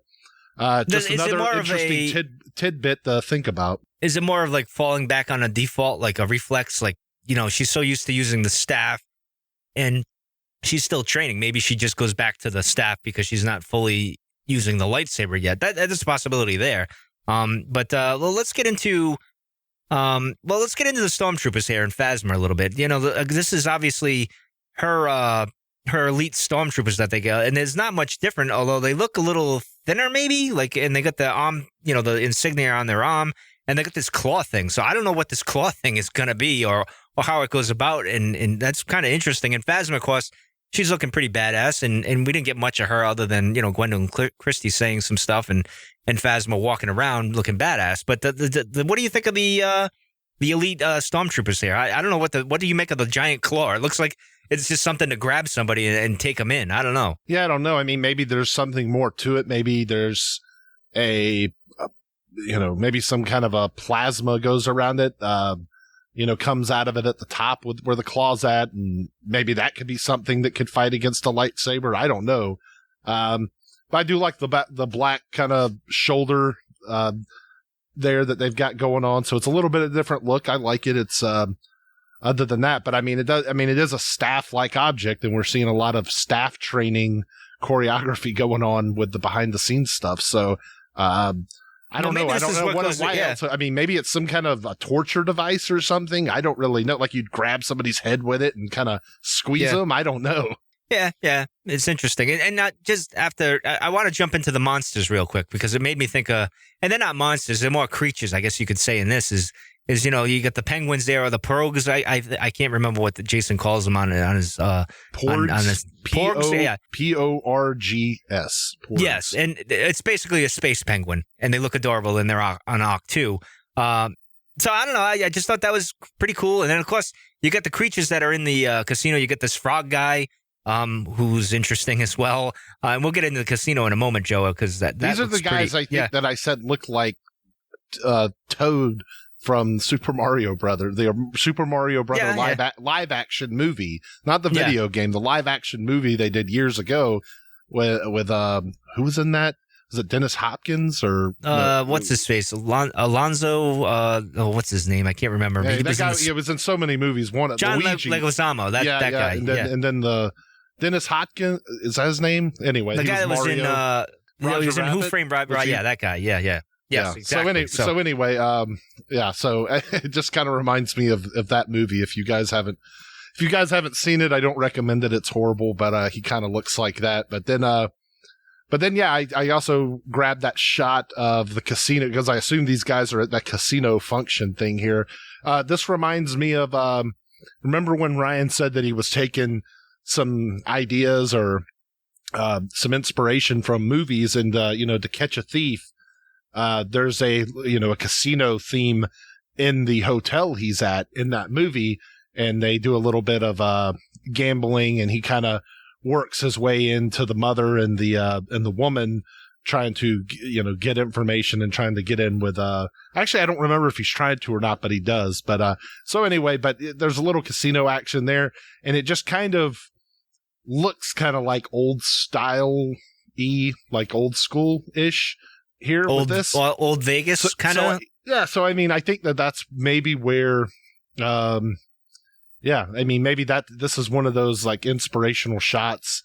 just another interesting tidbit to think about. Is it more of like falling back on a default, like a reflex? Like, she's so used to using the staff and she's still training. Maybe she just goes back to the staff because she's not fully using the lightsaber yet. That's a possibility there. But let's get into the stormtroopers here in Phasma a little bit. This is obviously her elite stormtroopers that they got, and there's not much different, although they look a little thinner maybe, and they got the arm, the insignia on their arm, and they got this claw thing. So I don't know what this claw thing is going to be or how it goes about, and that's kind of interesting. And Phasma, of course, she's looking pretty badass, and we didn't get much of her other than, Gwendolyn Christie saying some stuff and Phasma walking around looking badass. But what do you think of the elite stormtroopers here? I don't know what do you make of the giant claw? It looks like it's just something to grab somebody and take them in. I don't know. Yeah, I don't know. I mean, maybe there's something more to it. Maybe there's maybe some kind of a plasma goes around it, comes out of it at the top with where the claw's at. And maybe that could be something that could fight against a lightsaber. I don't know. But I do like the black kind of shoulder there that they've got going on. So it's a little bit of a different look. I like it. It's other than that, but it is a staff-like object, and we're seeing a lot of staff training choreography going on with the behind-the-scenes stuff. So I don't know. I don't know why else. I mean, maybe it's some kind of a torture device or something. I don't really know. Like you'd grab somebody's head with it and kind of squeeze them. I don't know. Yeah, it's interesting. And not just after, I want to jump into the monsters real quick because it made me think and they're not monsters, they're more creatures, I guess you could say in this is you got the penguins there or the porgs. I can't remember what Jason calls them on his porgs. On his porgs, yeah. Porgs. Yes, and it's basically a space penguin, and they look adorable, and they're on Arc 2. So I don't know. I just thought that was pretty cool. And then of course you got the creatures that are in the casino. You get this frog guy. Who's interesting as well. And we'll get into the casino in a moment, Joe, because these are the guys that I said look like Toad from Super Mario Brother, the Super Mario Brother live action movie, not the video game, the live action movie they did years ago with who was in that? Was it Dennis Hopkins or what's his face? Alonzo? What's his name? I can't remember. Yeah, it was in so many movies. John Leguizamo, that guy. And then the Dennis Hopkins, is that his name? Anyway, the guy that was in he was in Who Framed Roger Rabbit? Yeah, that guy. Yeah. Yes, exactly. So anyway, so it just kind of reminds me of that movie. If you guys haven't seen it, I don't recommend it. It's horrible, but he kind of looks like that. But then I also grabbed that shot of the casino because I assume these guys are at that casino function thing here. This reminds me of remember when Ryan said that he was taking some ideas or some inspiration from movies and To Catch a Thief. There's a casino theme in the hotel he's at in that movie, and they do a little bit of gambling, and he kind of works his way into the mother and the woman trying to get information and trying to get in with actually I don't remember if he's tried to or not, but he does. But so anyway, but there's a little casino action there, and it just kind of looks kind of like old style-y, like old school-ish here with this. Old Vegas kind of? So I think that's maybe where, maybe this is one of those like inspirational shots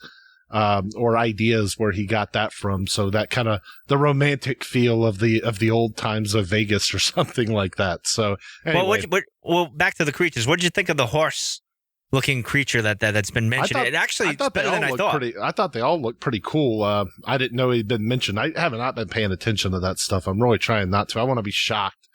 or ideas where he got that from. So that kind of the romantic feel of the old times of Vegas or something like that. So anyway. Well, back to the creatures. What did you think of the horse-looking creature that's been mentioned? It's better than I thought. I thought they all looked pretty cool. I didn't know he'd been mentioned. I have not been paying attention to that stuff. I'm really trying not to. I want to be shocked.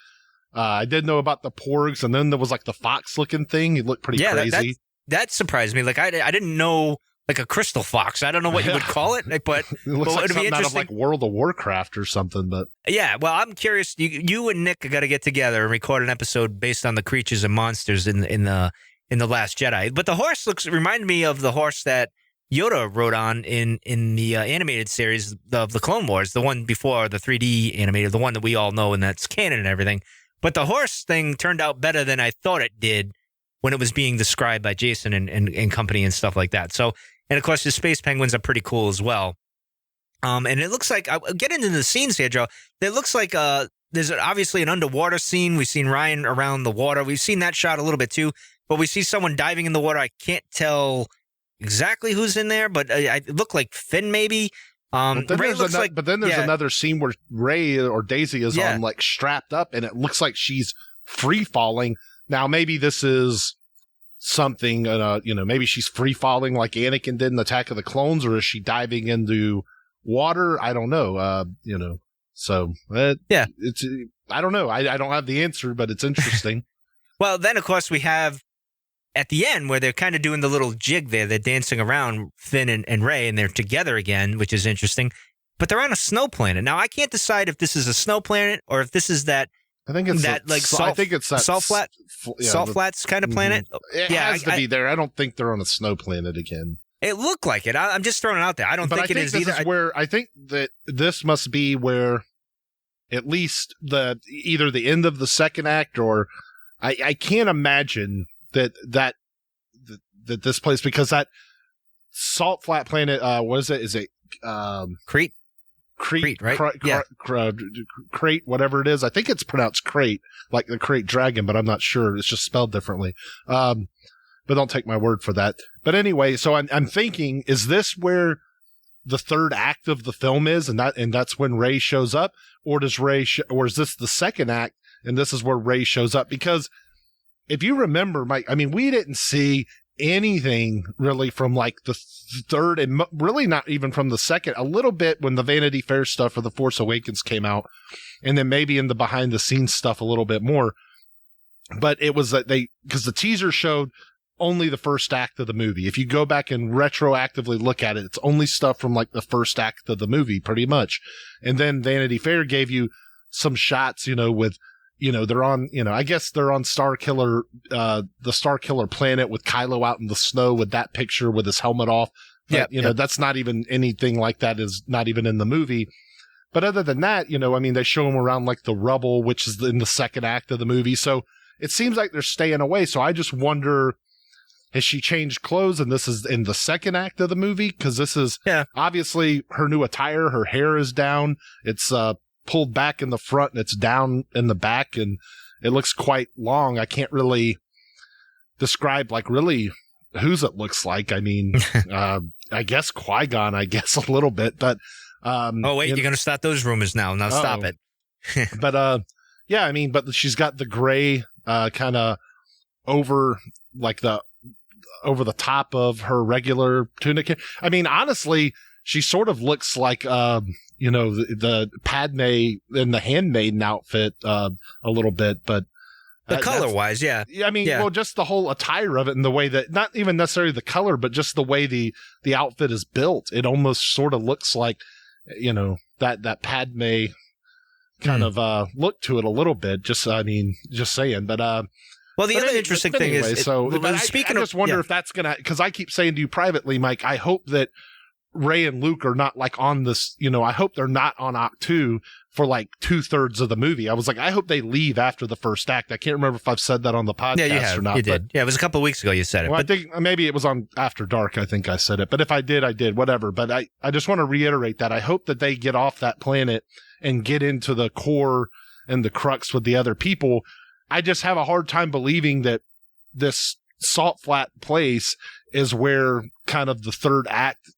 I did know about the porgs, and then there was like the fox-looking thing. He looked pretty crazy. That surprised me. Like I didn't know. Like a crystal fox. I don't know what you would call it, but it looks like something out of like World of Warcraft or something. But yeah, well, I'm curious. You and Nick got to get together and record an episode based on the creatures and monsters in the Last Jedi. But the horse reminded me of the horse that Yoda rode on in the animated series of the Clone Wars, the one before the 3D animated, the one that we all know and that's canon and everything. But the horse thing turned out better than I thought it did when it was being described by Jason and company and stuff like that. So. And of course, the space penguins are pretty cool as well. And it looks like, I'll get into the scenes here, Joe. It looks like there's obviously an underwater scene. We've seen Ryan around the water. We've seen that shot a little bit too, but we see someone diving in the water. I can't tell exactly who's in there, but it looked like Finn maybe. Rey looks like, but then there's another scene where Rey or Daisy is on like strapped up, and it looks like she's free falling. Now maybe this is something, maybe she's free falling like Anakin did in Attack of the Clones, or is she diving into water? I don't know. So it's I don't know. I don't have the answer, but it's interesting. Well, then of course we have at the end where they're kind of doing the little jig there. They're dancing around Finn and Rey, and they're together again, which is interesting. But they're on a snow planet. Now I can't decide if this is a snow planet or if this is that. I think it's that salt. I think it's that salt flats kind of planet. It has to be there. I don't think they're on a snow planet again. It looked like it. I'm just throwing it out there. I don't think it is either. I think that this must be where, at least either the end of the second act, or I can't imagine that this place, because that salt flat planet, what is it? Is it Crete? Crete, right? Crete, whatever it is. I think it's pronounced Crate, like the Crate Dragon, but I'm not sure. It's just spelled differently. But don't take my word for that. But anyway, so I'm thinking, is this where the third act of the film is, and that's when Rey shows up, or or is this the second act, and this is where Rey shows up? Because if you remember, Mike, I mean, we didn't see anything really from like the third, and really not even from the second, a little bit when the Vanity Fair stuff for The Force Awakens came out, and then maybe in the behind the scenes stuff a little bit more. But it was that because the teaser showed only the first act of the movie. If you go back and retroactively look at it, it's only stuff from like the first act of the movie, pretty much. And then Vanity Fair gave you some shots, with, they're on, I guess they're on the Star Killer planet with Kylo out in the snow with that picture with his helmet off. But, that's not even anything like that is not even in the movie. But other than that, they show him around like the rubble, which is in the second act of the movie. So it seems like they're staying away. So I just wonder, has she changed clothes and this is in the second act of the movie? Because this is obviously her new attire. Her hair is down. It's pulled back in the front and it's down in the back, and it looks quite long. I can't really describe like really whose it looks like. I mean, I guess Qui-Gon, a little bit, but you're going to start those rumors now. Now stop it. But but she's got the gray kind of over the top of her regular tunic. I mean, honestly, she sort of looks like, the Padme in the Handmaiden outfit a little bit, but the color wise, yeah. I mean, well, just the whole attire of it and the way that, not even necessarily the color, but just the way the outfit is built. It almost sort of looks like, that Padme kind of look to it a little bit. Just saying, but well, the other interesting thing is, I just wonder if that's gonna, because I keep saying to you privately, Mike, I hope that Rey and Luke are not like on this, I hope they're not on Act 2 for like 2/3 of the movie. I was like, I hope they leave after the first act. I can't remember if I've said that on the podcast or not. You did. Yeah, it was a couple of weeks ago you said it. Well, I think maybe it was on After Dark. I think I said it. But if I did, whatever. But I just want to reiterate that. I hope that they get off that planet and get into the core and the crux with the other people. I just have a hard time believing that this salt flat place is where kind of the third act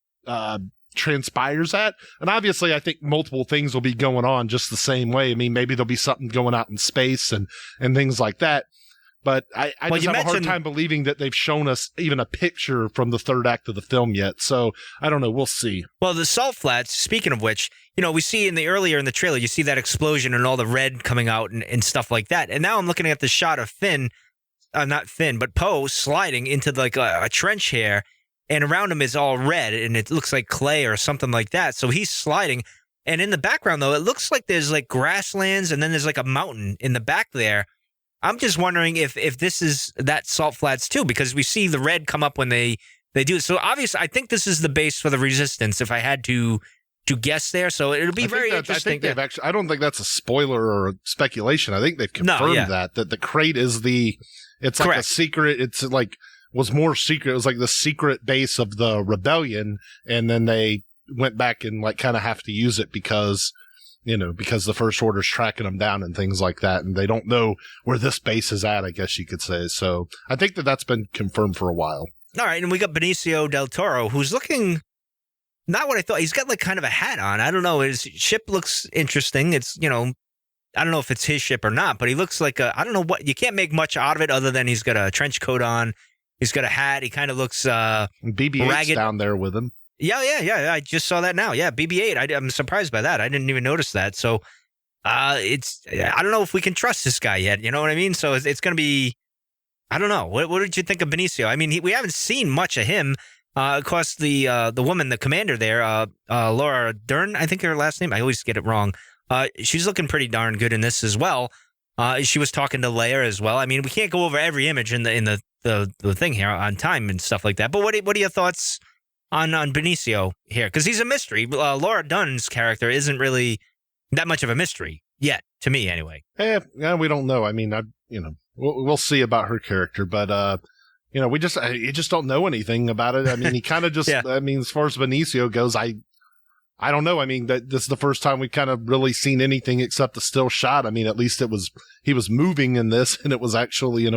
transpires at. And obviously, I think multiple things will be going on just the same way. I mean, maybe there'll be something going out in space and things like that. But I just have a hard time believing that they've shown us even a picture from the third act of the film yet. So I don't know. We'll see. Well, the salt flats, speaking of which, we see earlier in the trailer, you see that explosion and all the red coming out and stuff like that. And now I'm looking at the shot of not Finn, but Poe sliding into like a trench here, and around him is all red and it looks like clay or something like that. So he's sliding. And in the background, though, it looks like there's like grasslands and then there's like a mountain in the back there. I'm just wondering if this is that salt flats too, because we see the red come up when they do it. So obviously, I think this is the base for the Resistance, if I had to guess there. So it'll be very interesting. I think they've actually, I don't think that's a spoiler or a speculation. I think they've confirmed that the crate is it's like a secret. It's like was more secret. It was like the secret base of the rebellion. And then they went back and like kind of have to use it because the First Order's tracking them down and things like that. And they don't know where this base is at, I guess you could say. So I think that's been confirmed for a while. All right, and we got Benicio del Toro, who's looking not what I thought. He's got like kind of a hat on. I don't know. His ship looks interesting. It's, I don't know if it's his ship or not, but he looks like I don't know what, you can't make much out of it other than he's got a trench coat on. He's got a hat. He kind of looks BB-8's ragged down there with him. Yeah. I just saw that now. Yeah, BB-8. I'm surprised by that. I didn't even notice that. So I don't know if we can trust this guy yet. You know what I mean? So it's going to be, I don't know. What did you think of Benicio? I mean, we haven't seen much of him. Of course, the woman, the commander there, Laura Dern, I think her last name. I always get it wrong. She's looking pretty darn good in this as well. She was talking to Leia as well. I mean, we can't go over every image in the thing here on time and stuff like that. But what are your thoughts on Benicio here? Because he's a mystery. Laura Dunn's character isn't really that much of a mystery yet, to me anyway. Yeah, we don't know. I mean, we'll see about her character, but you just don't know anything about it. I mean, he kind of just, yeah. I mean, as far as Benicio goes, I don't know. I mean, this is the first time we've kind of really seen anything except the still shot. I mean, at least he was moving in this, and it was actually,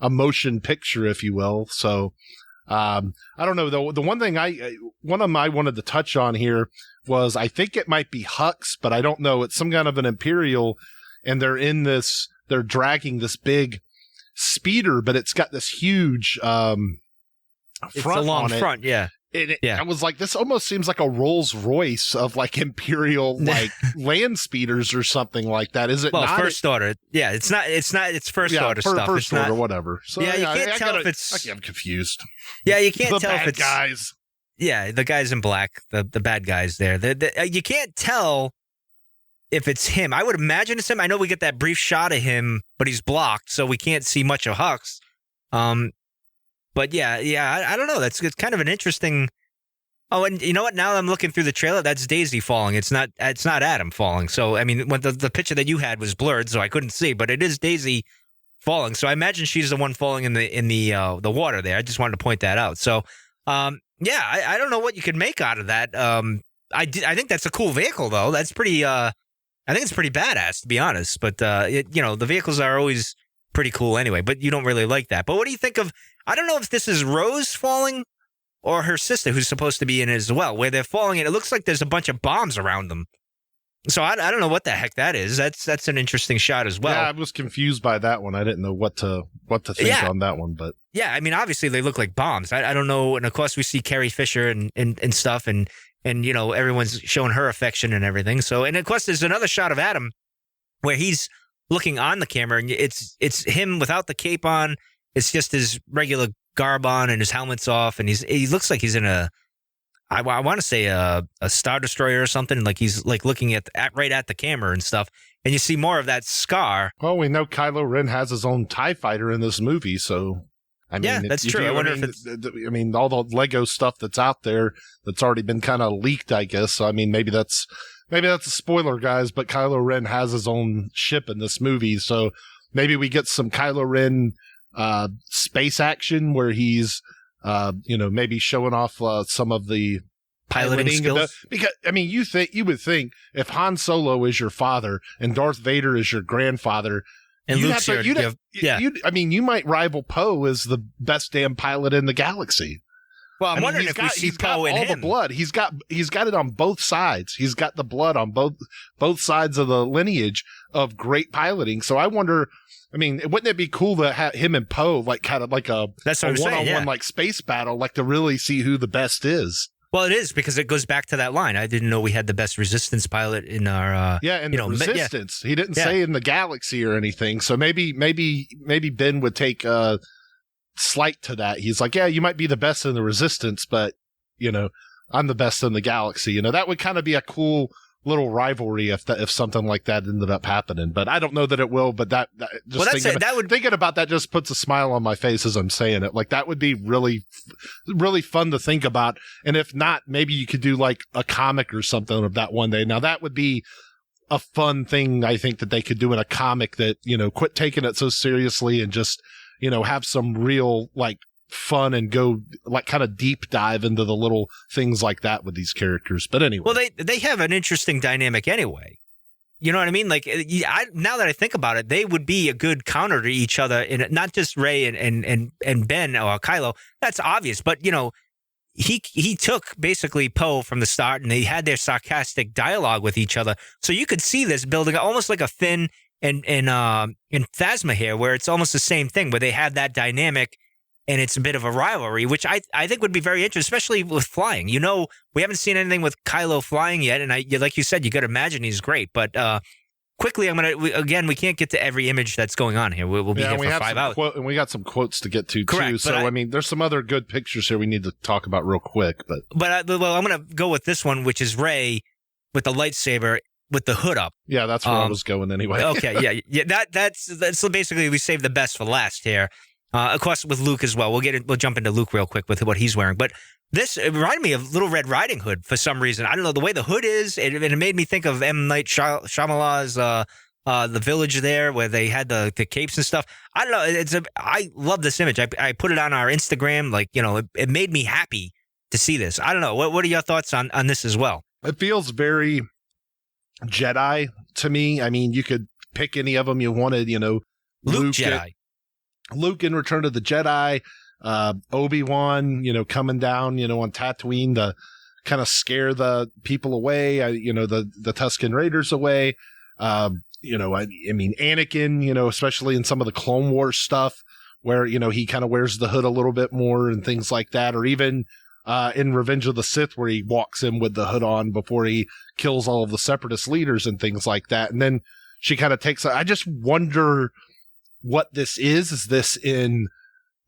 a motion picture, if you will. So, I don't know though. The one thing I wanted to touch on here was, I think it might be Hux, but I don't know. It's some kind of an Imperial, and they're dragging this big speeder, but it's got this huge, front it's a long on it. Front, yeah. I was like, this almost seems like a Rolls Royce of like Imperial like land speeders or something like that. Is it? Well, not? First Order. Yeah, it's not. It's First Order stuff. First Order, whatever. So yeah, you can't tell if it's. I'm confused. Yeah, you can't the tell bad if it's guys. Yeah, the guys in black, the bad guys there. You can't tell if it's him. I would imagine it's him. I know we get that brief shot of him, but he's blocked, so we can't see much of Hux. But yeah, I don't know. It's kind of an interesting. Oh, and you know what? Now I'm looking through the trailer. That's Daisy falling. It's not Adam falling. So I mean, when the picture that you had was blurred, so I couldn't see. But it is Daisy falling. So I imagine she's the one falling in the water there. I just wanted to point that out. So yeah, I don't know what you could make out of that. I think that's a cool vehicle though. That's pretty. I think it's pretty badass, to be honest. But the vehicles are always pretty cool anyway. But you don't really like that. But what do you think of? I don't know if this is Rose falling or her sister, who's supposed to be in it as well, where they're falling and it looks like there's a bunch of bombs around them. So I don't know what the heck that is. That's an interesting shot as well. Yeah, I was confused by that one. I didn't know what to think on that one. But yeah, I mean, obviously they look like bombs. I don't know. And of course we see Carrie Fisher and stuff, and everyone's showing her affection and everything. So, and of course there's another shot of Adam where he's looking on the camera, and it's him without the cape on. It's just his regular garb on and his helmet's off, and he looks like he's in I want to say a Star Destroyer or something. Like he's like looking right at the camera and stuff, and you see more of that scar. Well, we know Kylo Ren has his own TIE fighter in this movie, so I mean, yeah, that's true. I wonder if it's. I mean, all the Lego stuff that's out there that's already been kind of leaked, I guess. So I mean, maybe that's a spoiler, guys. But Kylo Ren has his own ship in this movie, so maybe we get some Kylo Ren space action where he's maybe showing off some of the piloting skills. Because I mean, you would think if Han Solo is your father and Darth Vader is your grandfather, and Luke's you might rival Poe as the best damn pilot in the galaxy. Well, I'm wondering if we see Poe in him. The blood. He's got it on both sides. He's got the blood on both sides of the lineage of great piloting. So I wonder. I mean, wouldn't it be cool to have him and Poe like kind of like a one-on-one like space battle, like to really see who the best is? Well, it is, because it goes back to that line. I didn't know we had the best Resistance pilot in our Resistance. He didn't say in the galaxy or anything. So maybe Ben would take slight to that. He's like, yeah, you might be the best in the Resistance, but I'm the best in the galaxy. That would kind of be a cool little rivalry if something like that ended up happening. But I don't know that it will. But thinking about that just puts a smile on my face as I'm saying it. Like that would be really, really fun to think about. And if not, maybe you could do like a comic or something of that one day. Now that would be a fun thing, I think, that they could do in a comic that, quit taking it so seriously and just, have some real like fun and go like kind of deep dive into the little things like that with these characters. But anyway. Well, they have an interesting dynamic anyway. You know what I mean? Like, now that I think about it, they would be a good counter to each other, in not just Rey and Ben or Kylo. That's obvious, but he took basically Poe from the start, and they had their sarcastic dialogue with each other. So you could see this building almost like a Finn and Phasma here, where it's almost the same thing, where they have that dynamic. And it's a bit of a rivalry, which I think would be very interesting, especially with flying. We haven't seen anything with Kylo flying yet, and like you said, you got to imagine he's great. But quickly, we can't get to every image that's going on here. We'll be here for 5 hours. And we got some quotes to get to, correct, too. So, there's some other good pictures here we need to talk about real quick. But I'm going to go with this one, which is Rey with the lightsaber with the hood up. Yeah, that's where I was going anyway. Okay, yeah. That's basically, we saved the best for last here. Of course, with Luke as well. We'll jump into Luke real quick with what he's wearing. But it reminded me of Little Red Riding Hood for some reason. I don't know, the way the hood is, it made me think of M. Night Shyamalan's The Village there, where they had the capes and stuff. I don't know. I love this image. I put it on our Instagram. Like, it made me happy to see this. I don't know. What are your thoughts on this as well? It feels very Jedi to me. I mean, you could pick any of them you wanted, Luke Jedi. Luke in Return of the Jedi, Obi-Wan, coming down, on Tatooine to kind of scare the people away, the Tusken Raiders away. Anakin, especially in some of the Clone Wars stuff where, he kind of wears the hood a little bit more and things like that. Or even in Revenge of the Sith, where he walks in with the hood on before he kills all of the Separatist leaders and things like that. And then she kind of I just wonder what this is.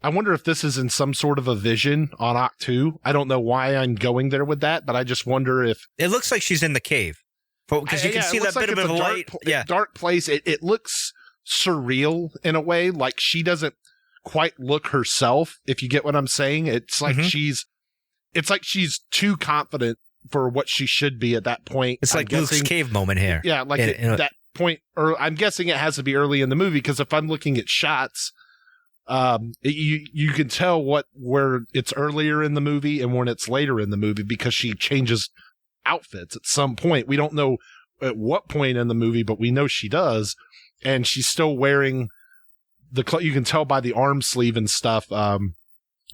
I wonder if this is in some sort of a vision on Octu. I don't know why I'm going there with that, but I just wonder if it looks like she's in the cave, because you can see that bit of a light. Dark place. It looks surreal in a way, like she doesn't quite look herself. If you get what I'm saying, it's like she's too confident for what she should be at that point. It's like Luke's cave moment here. Yeah, like that point, or I'm guessing it has to be early in the movie, because if I'm looking at shots, you can tell where it's earlier in the movie and when it's later in the movie, because she changes outfits at some point. We don't know at what point in the movie, but we know she does, and she's still wearing you can tell by the arm sleeve and stuff.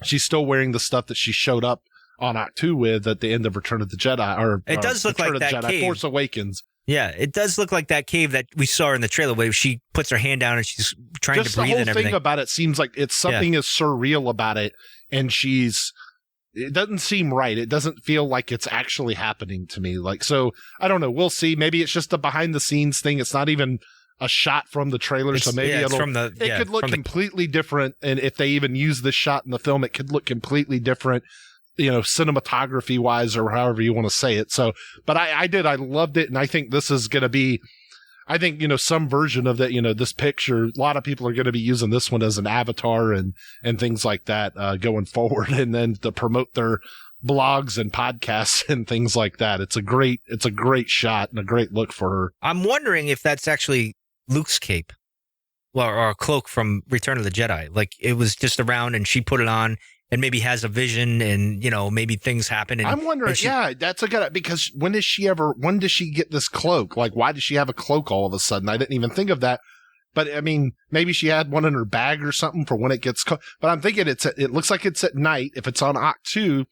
She's still wearing the stuff that she showed up on Octu with at the end of Return of the Jedi, or it does look like that Jedi, cave. Force Awakens. Yeah, it does look like that cave that we saw in the trailer, where she puts her hand down and she's trying to breathe and everything. The whole thing about it seems like it's something is surreal about it, and it doesn't seem right. It doesn't feel like it's actually happening to me. So I don't know. We'll see. Maybe it's just a behind the scenes thing. It's not even a shot from the trailer, so maybe it could look completely different. And if they even use this shot in the film, it could look completely different, cinematography wise, or however you want to say it. So, but I loved it. And I think this is going to be, some version of that, this picture, a lot of people are going to be using this one as an avatar and things like that, going forward, and then to promote their blogs and podcasts and things like that. It's a great shot and a great look for her. I'm wondering if that's actually Luke's cape, or a cloak from Return of the Jedi. Like, it was just around and she put it on, and maybe has a vision, and maybe things happen. And I'm wondering, that's a good, because when does she get this cloak? Like, why does she have a cloak all of a sudden? I didn't even think of that. But I mean, maybe she had one in her bag or something for when it gets cold. But I'm thinking it looks like it's at night. If it's on Octu,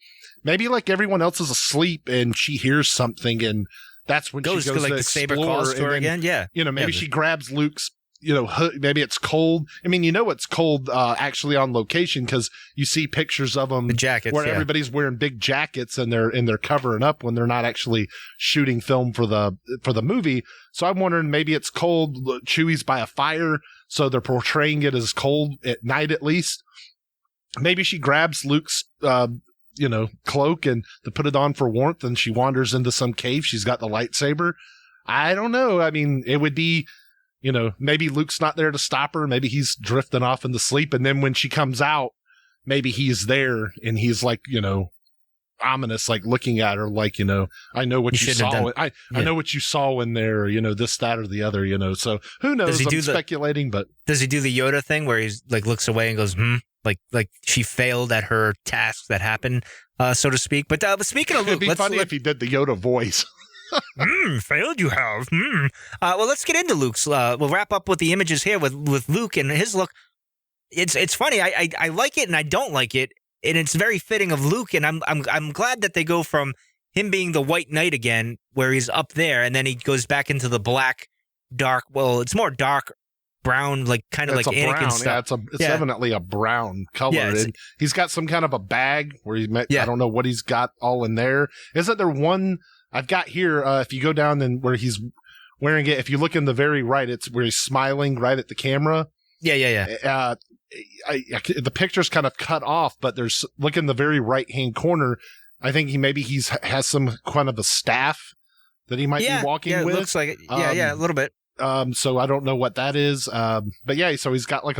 maybe like everyone else is asleep and she hears something, and that's when she goes to like the Saber Claw store again. Yeah, maybe she grabs Luke's. Maybe it's cold. I mean, it's cold actually on location, because you see pictures of them, the jackets, where everybody's wearing big jackets and they're covering up when they're not actually shooting film for the movie. So I'm wondering, maybe it's cold. Chewie's by a fire, so they're portraying it as cold at night at least. Maybe she grabs Luke's cloak and to put it on for warmth, and she wanders into some cave. She's got the lightsaber. I don't know. I mean, it would be. Maybe Luke's not there to stop her. Maybe he's drifting off into sleep. And then when she comes out, maybe he's there and he's like, ominous, like looking at her, like, I know what you saw. I know what you saw in there, this, that, or the other, So who knows? I'm speculating, but does he do the Yoda thing where he's like, looks away and goes, like she failed at her task that happened, so to speak. But speaking of Luke, it'd be funny if he did the Yoda voice. Failed you have. Well, let's get into Luke's. We'll wrap up with the images here with Luke and his look. It's funny. I like it and I don't like it, and it's very fitting of Luke. And I'm glad that they go from him being the White Knight again, where he's up there, and then he goes back into the black, dark. Well, it's more dark brown, like kind of like Anakin brown. stuff. Yeah, it's definitely a brown color. Yeah, and he's got some kind of a bag where I Yeah. don't know what he's got all in there. Isn't there one I've got here? If you go down and where he's wearing it, if you look in the very right, it's where he's smiling right at the camera. Yeah. The picture's kind of cut off, but look in the very right hand corner. I think he has some kind of a staff that he might be walking with. It looks like it. Yeah, a little bit. So I don't know what that is. But yeah, so he's got like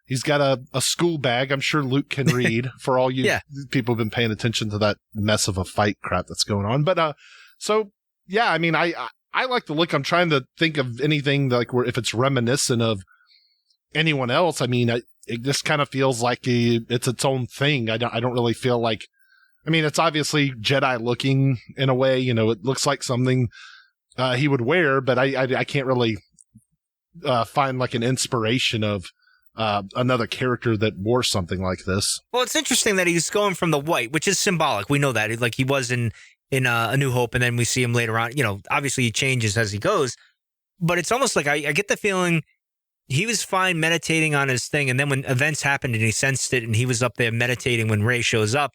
he's got a school bag. I'm sure Luke can read for all you people who've been paying attention to that mess of a fight crap that's going on. But, so yeah, I mean, I like the look. I'm trying to think of anything like if it's reminiscent of anyone else. I mean, it just kind of feels like it's its own thing. I don't really feel like, I mean, it's obviously Jedi looking in a way, it looks like something he would wear, but I can't really find like an inspiration of another character that wore something like this. Well, it's interesting that he's going from the white, which is symbolic. We know that, like he was in A New Hope, and then we see him later on. Obviously he changes as he goes, but it's almost like I get the feeling he was fine meditating on his thing, and then when events happened and he sensed it, and he was up there meditating when Rey shows up.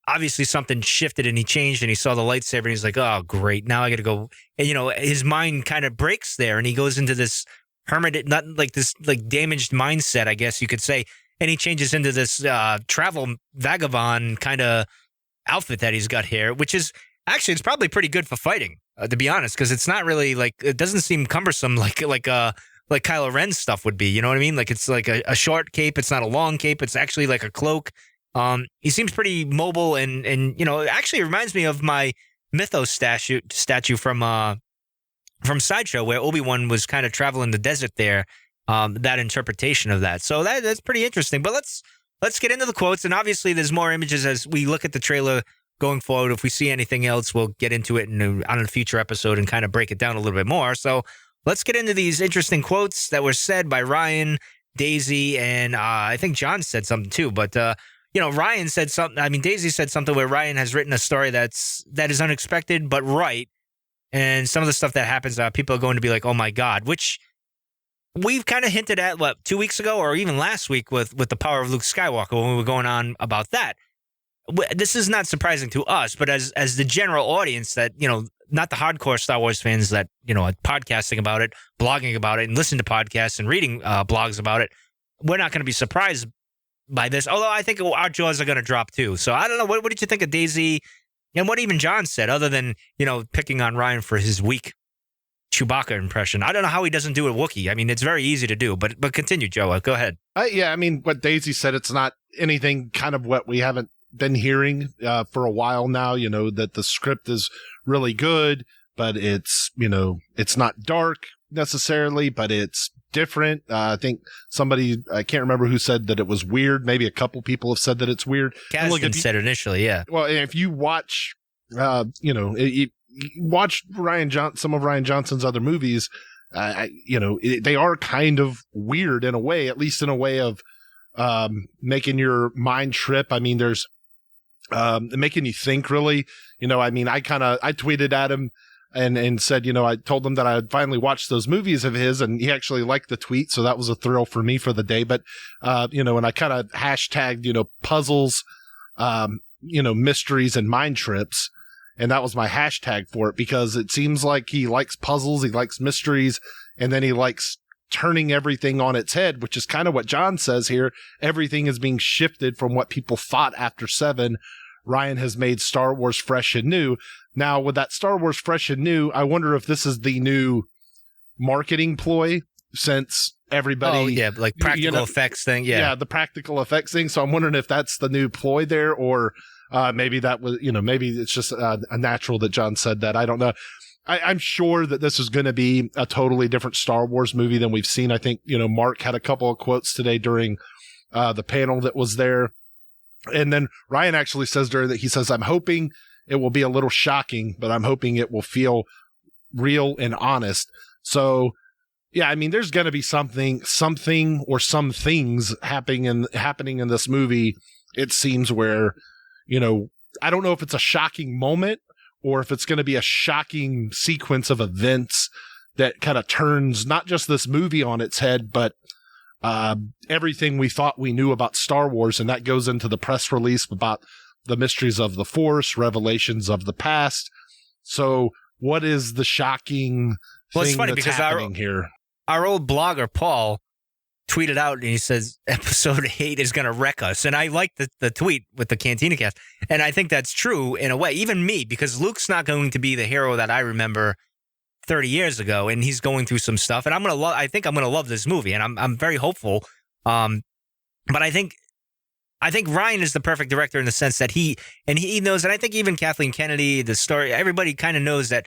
Obviously something shifted and he changed and he saw the lightsaber and he's like, oh, great. Now I got to go. And, his mind kind of breaks there and he goes into this hermit, not like this like damaged mindset, I guess you could say. And he changes into this travel vagabond kind of outfit that he's got here, which is actually, it's probably pretty good for fighting, to be honest, because it's not really like, it doesn't seem cumbersome like Kylo Ren's stuff would be. You know what I mean? Like it's like a short cape. It's not a long cape. It's actually like a cloak. He seems pretty mobile and actually it reminds me of my Mythos statue from Sideshow, where Obi-Wan was kind of traveling the desert there, that interpretation of that. So that's pretty interesting. But let's get into the quotes. And obviously there's more images as we look at the trailer going forward. If we see anything else, we'll get into it on a future episode and kind of break it down a little bit more. So let's get into these interesting quotes that were said by Ryan, Daisy, and I think John said something too, but Ryan said something. I mean, Daisy said something where Ryan has written a story that is unexpected but right, and some of the stuff that happens, people are going to be like, "Oh my God," which we've kind of hinted at 2 weeks ago or even last week with the power of Luke Skywalker when we were going on about that. This is not surprising to us, but as the general audience that not the hardcore Star Wars fans that are podcasting about it, blogging about it, and listen to podcasts and reading blogs about it, we're not going to be surprised by this, although I think our jaws are going to drop too. So I don't know. What did you think of Daisy and what even John said, other than, picking on Ryan for his weak Chewbacca impression? I don't know how he doesn't do a Wookiee. I mean, it's very easy to do, but continue, Joe. Go ahead. Yeah, I mean, what Daisy said, it's not anything kind of what we haven't been hearing for a while now, that the script is really good, but it's not dark necessarily, but it's different. I think I can't remember who said that it was weird. Maybe a couple people have said that it's weird. Kasdan said initially, yeah. Well, if you watch, you watch some of Ryan Johnson's other movies, they are kind of weird in a way, at least in a way of making your mind trip. I mean, there's making you think really. I mean, I tweeted at him and said, I told him that I had finally watched those movies of his, and he actually liked the tweet. So that was a thrill for me for the day. But, and I kind of hashtagged, puzzles, mysteries and mind trips. And that was my hashtag for it, because it seems like he likes puzzles. He likes mysteries, and then he likes turning everything on its head, which is kind of what John says here. Everything is being shifted from what people thought after 7. Ryan has made Star Wars fresh and new. Now, with that Star Wars fresh and new, I wonder if this is the new marketing ploy, since everybody... Oh, yeah, like practical effects thing, yeah. Yeah, the practical effects thing. So I'm wondering if that's the new ploy there, or maybe that was, maybe it's just a natural that John said that. I don't know. I'm sure that this is going to be a totally different Star Wars movie than we've seen. I think, Mark had a couple of quotes today during the panel that was there. And then Ryan actually says during that, he says, I'm hoping it will be a little shocking, but I'm hoping it will feel real and honest. So, yeah, I mean, there's going to be something or some things happening in this movie. It seems where, I don't know if it's a shocking moment or if it's going to be a shocking sequence of events that kind of turns not just this movie on its head, but everything we thought we knew about Star Wars. And that goes into the press release about the mysteries of the Force, revelations of the past. So what is the shocking thing that's happening here? Our old blogger, Paul, tweeted out and he says, episode 8 is going to wreck us. And I like the tweet with the Cantina cast. And I think that's true in a way, even me, because Luke's not going to be the hero that I remember 30 years ago. And he's going through some stuff. And I think I'm going to love this movie. And I'm very hopeful. But I think Ryan is the perfect director in the sense that he knows, and I think even Kathleen Kennedy, the story, everybody kind of knows that,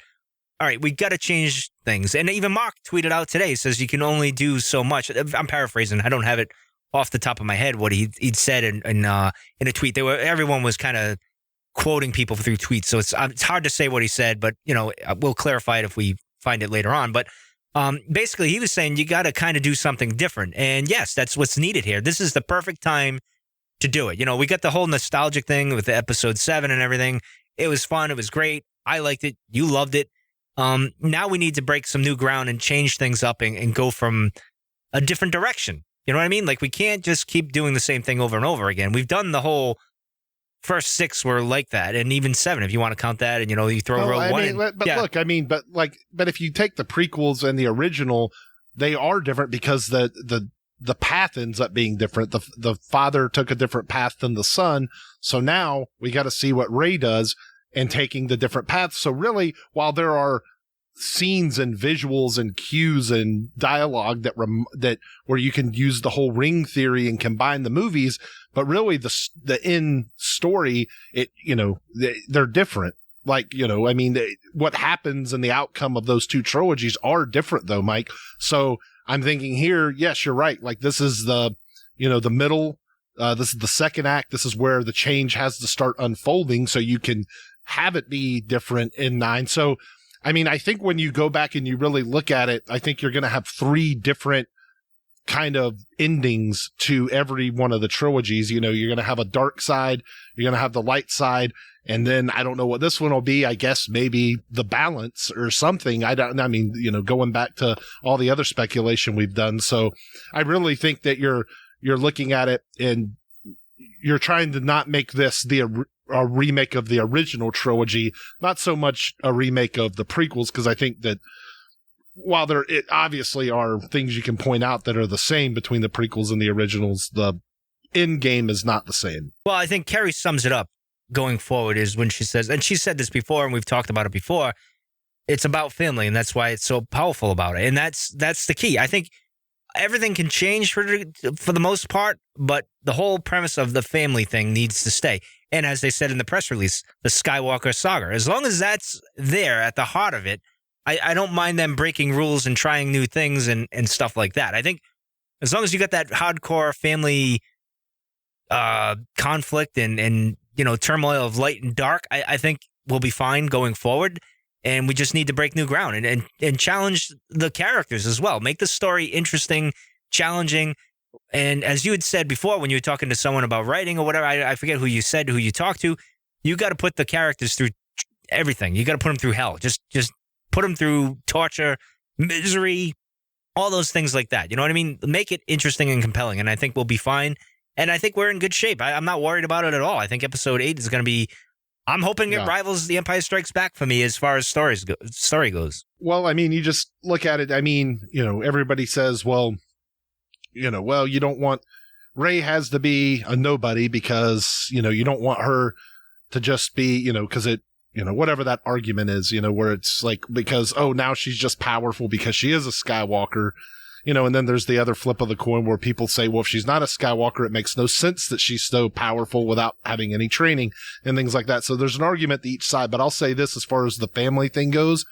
all right, we got to change things. And even Mark tweeted out today, says you can only do so much. I'm paraphrasing. I don't have it off the top of my head what he'd said in a tweet. Everyone was kind of quoting people through tweets. So it's hard to say what he said, but, we'll clarify it if we find it later on. But basically, he was saying you got to kind of do something different. And yes, that's what's needed here. This is the perfect time to do it. We got the whole nostalgic thing with the episode 7 and everything. It was fun. It was great. I liked it. You loved it. Now we need to break some new ground and change things up and go from a different direction. You know what I mean? Like, we can't just keep doing the same thing over and over again. We've done the whole first 6 were like that, and even 7, if you want to count that, and you throw Rogue One in. But look, I mean, but if you take the prequels and the original, they are different because the path ends up being different. The father took a different path than the son. So now we got to see what Rey does and taking the different paths. So really, while there are scenes and visuals and cues and dialogue that where you can use the whole ring theory and combine the movies, but really the end story, they're different. Like, I mean, what happens and the outcome of those 2 trilogies are different though, Mike. So I'm thinking here, yes, you're right. Like, this is the middle, this is the second act. This is where the change has to start unfolding. So you can have it be different in 9. So, I mean, I think when you go back and you really look at it, I think you're going to have 3 different kind of endings to every one of the trilogies. You're going to have a dark side, you're going to have the light side, and then I don't know what this one will be. I guess maybe the balance or something. Going back to all the other speculation we've done. So I really think that you're looking at it and you're trying to not make this a remake of the original trilogy, not so much a remake of the prequels, because I think that while there obviously are things you can point out that are the same between the prequels and the originals, the end game is not the same. Well, I think Carrie sums it up going forward is when she says, and she said this before, and we've talked about it before, it's about family, and that's why it's so powerful about it. And that's the key. I think everything can change for the most part, but the whole premise of the family thing needs to stay. And as they said in the press release, the Skywalker saga, as long as that's there at the heart of it, I don't mind them breaking rules and trying new things and stuff like that. I think as long as you got that hardcore family conflict and turmoil of light and dark, I think we'll be fine going forward. And we just need to break new ground and challenge the characters as well. Make the story interesting, challenging. And as you had said before, when you were talking to someone about writing or whatever, I forget who you talked to, you got to put the characters through everything. You got to put them through hell. Just put them through torture, misery, all those things like that. You know what I mean? Make it interesting and compelling. And I think we'll be fine. And I think we're in good shape. I'm not worried about it at all. I think episode 8 is going to be, I'm hoping it rivals The Empire Strikes Back for me as far as story goes. Well, I mean, you just look at it. I mean, everybody says, you don't want, Rey has to be a nobody because, you don't want her to just be, because it, whatever that argument is, where it's like, because, now she's just powerful because she is a Skywalker, and then there's the other flip of the coin where people say, well, if she's not a Skywalker, it makes no sense that she's so powerful without having any training and things like that. So there's an argument to each side, but I'll say this as far as the family thing goes.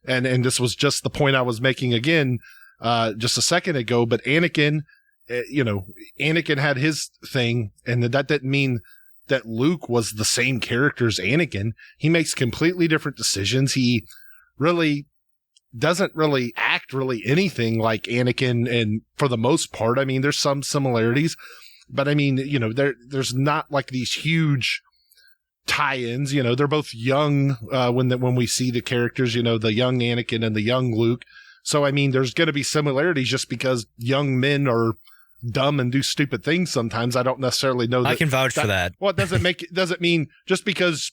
And this was just the point I was making again, just a second ago, but Anakin, Anakin had his thing, and that didn't mean that Luke was the same character as Anakin. He makes completely different decisions. He really doesn't really act really anything like Anakin, and for the most part, I mean, there's some similarities, but I mean, you know, there's not like these huge tie-ins. You know, they're both young when we see the characters, you know, the young Anakin and the young Luke. So I mean, there's going to be similarities just because young men are dumb and do stupid things sometimes. I don't necessarily know that. I can vouch for that. Well, it doesn't mean just because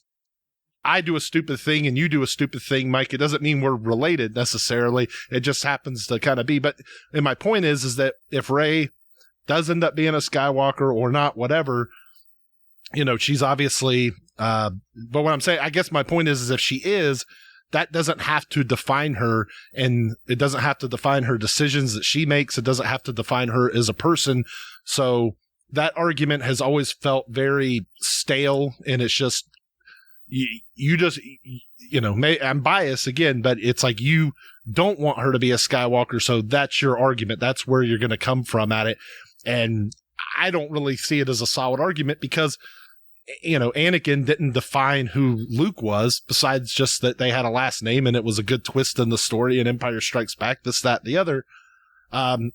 I do a stupid thing and you do a stupid thing, Mike, it doesn't mean we're related necessarily. It just happens to kind of be. But and my point is that if Rey does end up being a Skywalker or not, whatever, you know, she's obviously, but what I'm saying, I guess my point is if she is, that doesn't have to define her, and it doesn't have to define her decisions that she makes. It doesn't have to define her as a person. So that argument has always felt very stale, and it's just, you just, you know, I'm biased again, but it's like you don't want her to be a Skywalker, so that's your argument. That's where you're going to come from at it. And I don't really see it as a solid argument because, you know, Anakin didn't define who Luke was, besides just that they had a last name and it was a good twist in the story and Empire Strikes Back, this, that, the other.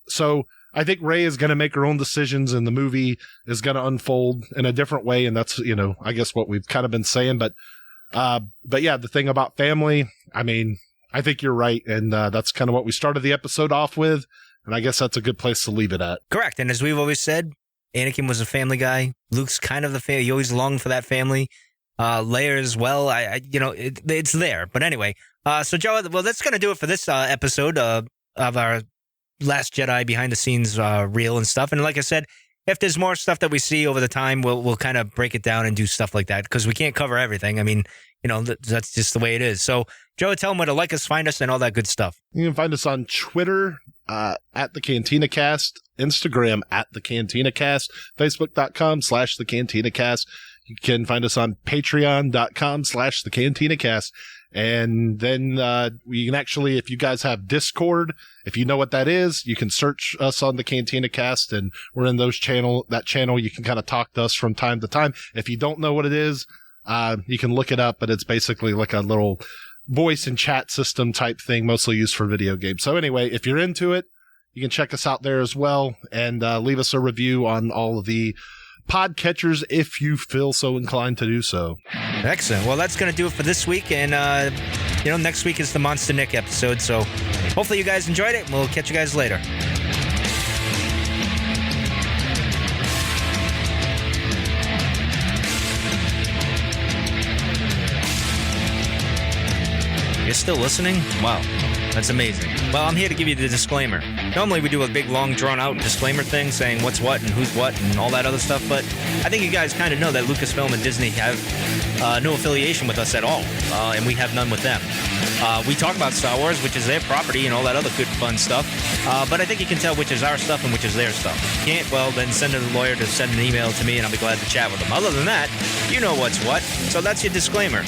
So I think Rey is going to make her own decisions and the movie is going to unfold in a different way. And that's, you know, I guess what we've kind of been saying, but yeah, the thing about family, I mean, I think you're right. And that's kind of what we started the episode off with. And I guess that's a good place to leave it at. Correct. And as we've always said, Anakin was a family guy. Luke's kind of the family. He always longed for that family. Leia as well. You know, it's there. But anyway, so Joe, well, that's going to do it for this episode of our Last Jedi behind the scenes reel and stuff. And like I said, if there's more stuff that we see over the time, we'll kind of break it down and do stuff like that because we can't cover everything. I mean, you know, that's just the way it is. So, Joe, tell them where to like us, find us, and all that good stuff. You can find us on Twitter at the Cantina Cast, Instagram at the Cantina Cast, Facebook.com/the Cantina Cast. You can find us on Patreon.com/the Cantina Cast. And then you can actually, if you guys have Discord, if you know what that is, you can search us on the Cantina Cast, and we're in that channel. You can kind of talk to us from time to time. If you don't know what it is, you can look it up, but it's basically like a little voice and chat system type thing, mostly used for video games. So anyway, if you're into it, you can check us out there as well, and leave us a review on all of the podcatchers if you feel so inclined to do so. Excellent. Well, that's going to do it for this week, and you know, next week is the Monster Nick episode, so hopefully you guys enjoyed it, and we'll catch you guys later. You're still listening? Wow, that's amazing. Well, I'm here to give you the disclaimer. Normally we do a big, long, drawn-out disclaimer thing saying what's what and who's what and all that other stuff, but I think you guys kind of know that Lucasfilm and Disney have no affiliation with us at all, and we have none with them. We talk about Star Wars, which is their property and all that other good, fun stuff, but I think you can tell which is our stuff and which is their stuff. If you can't, well, then send a lawyer to send an email to me, and I'll be glad to chat with them. Other than that, you know what's what, so that's your disclaimer.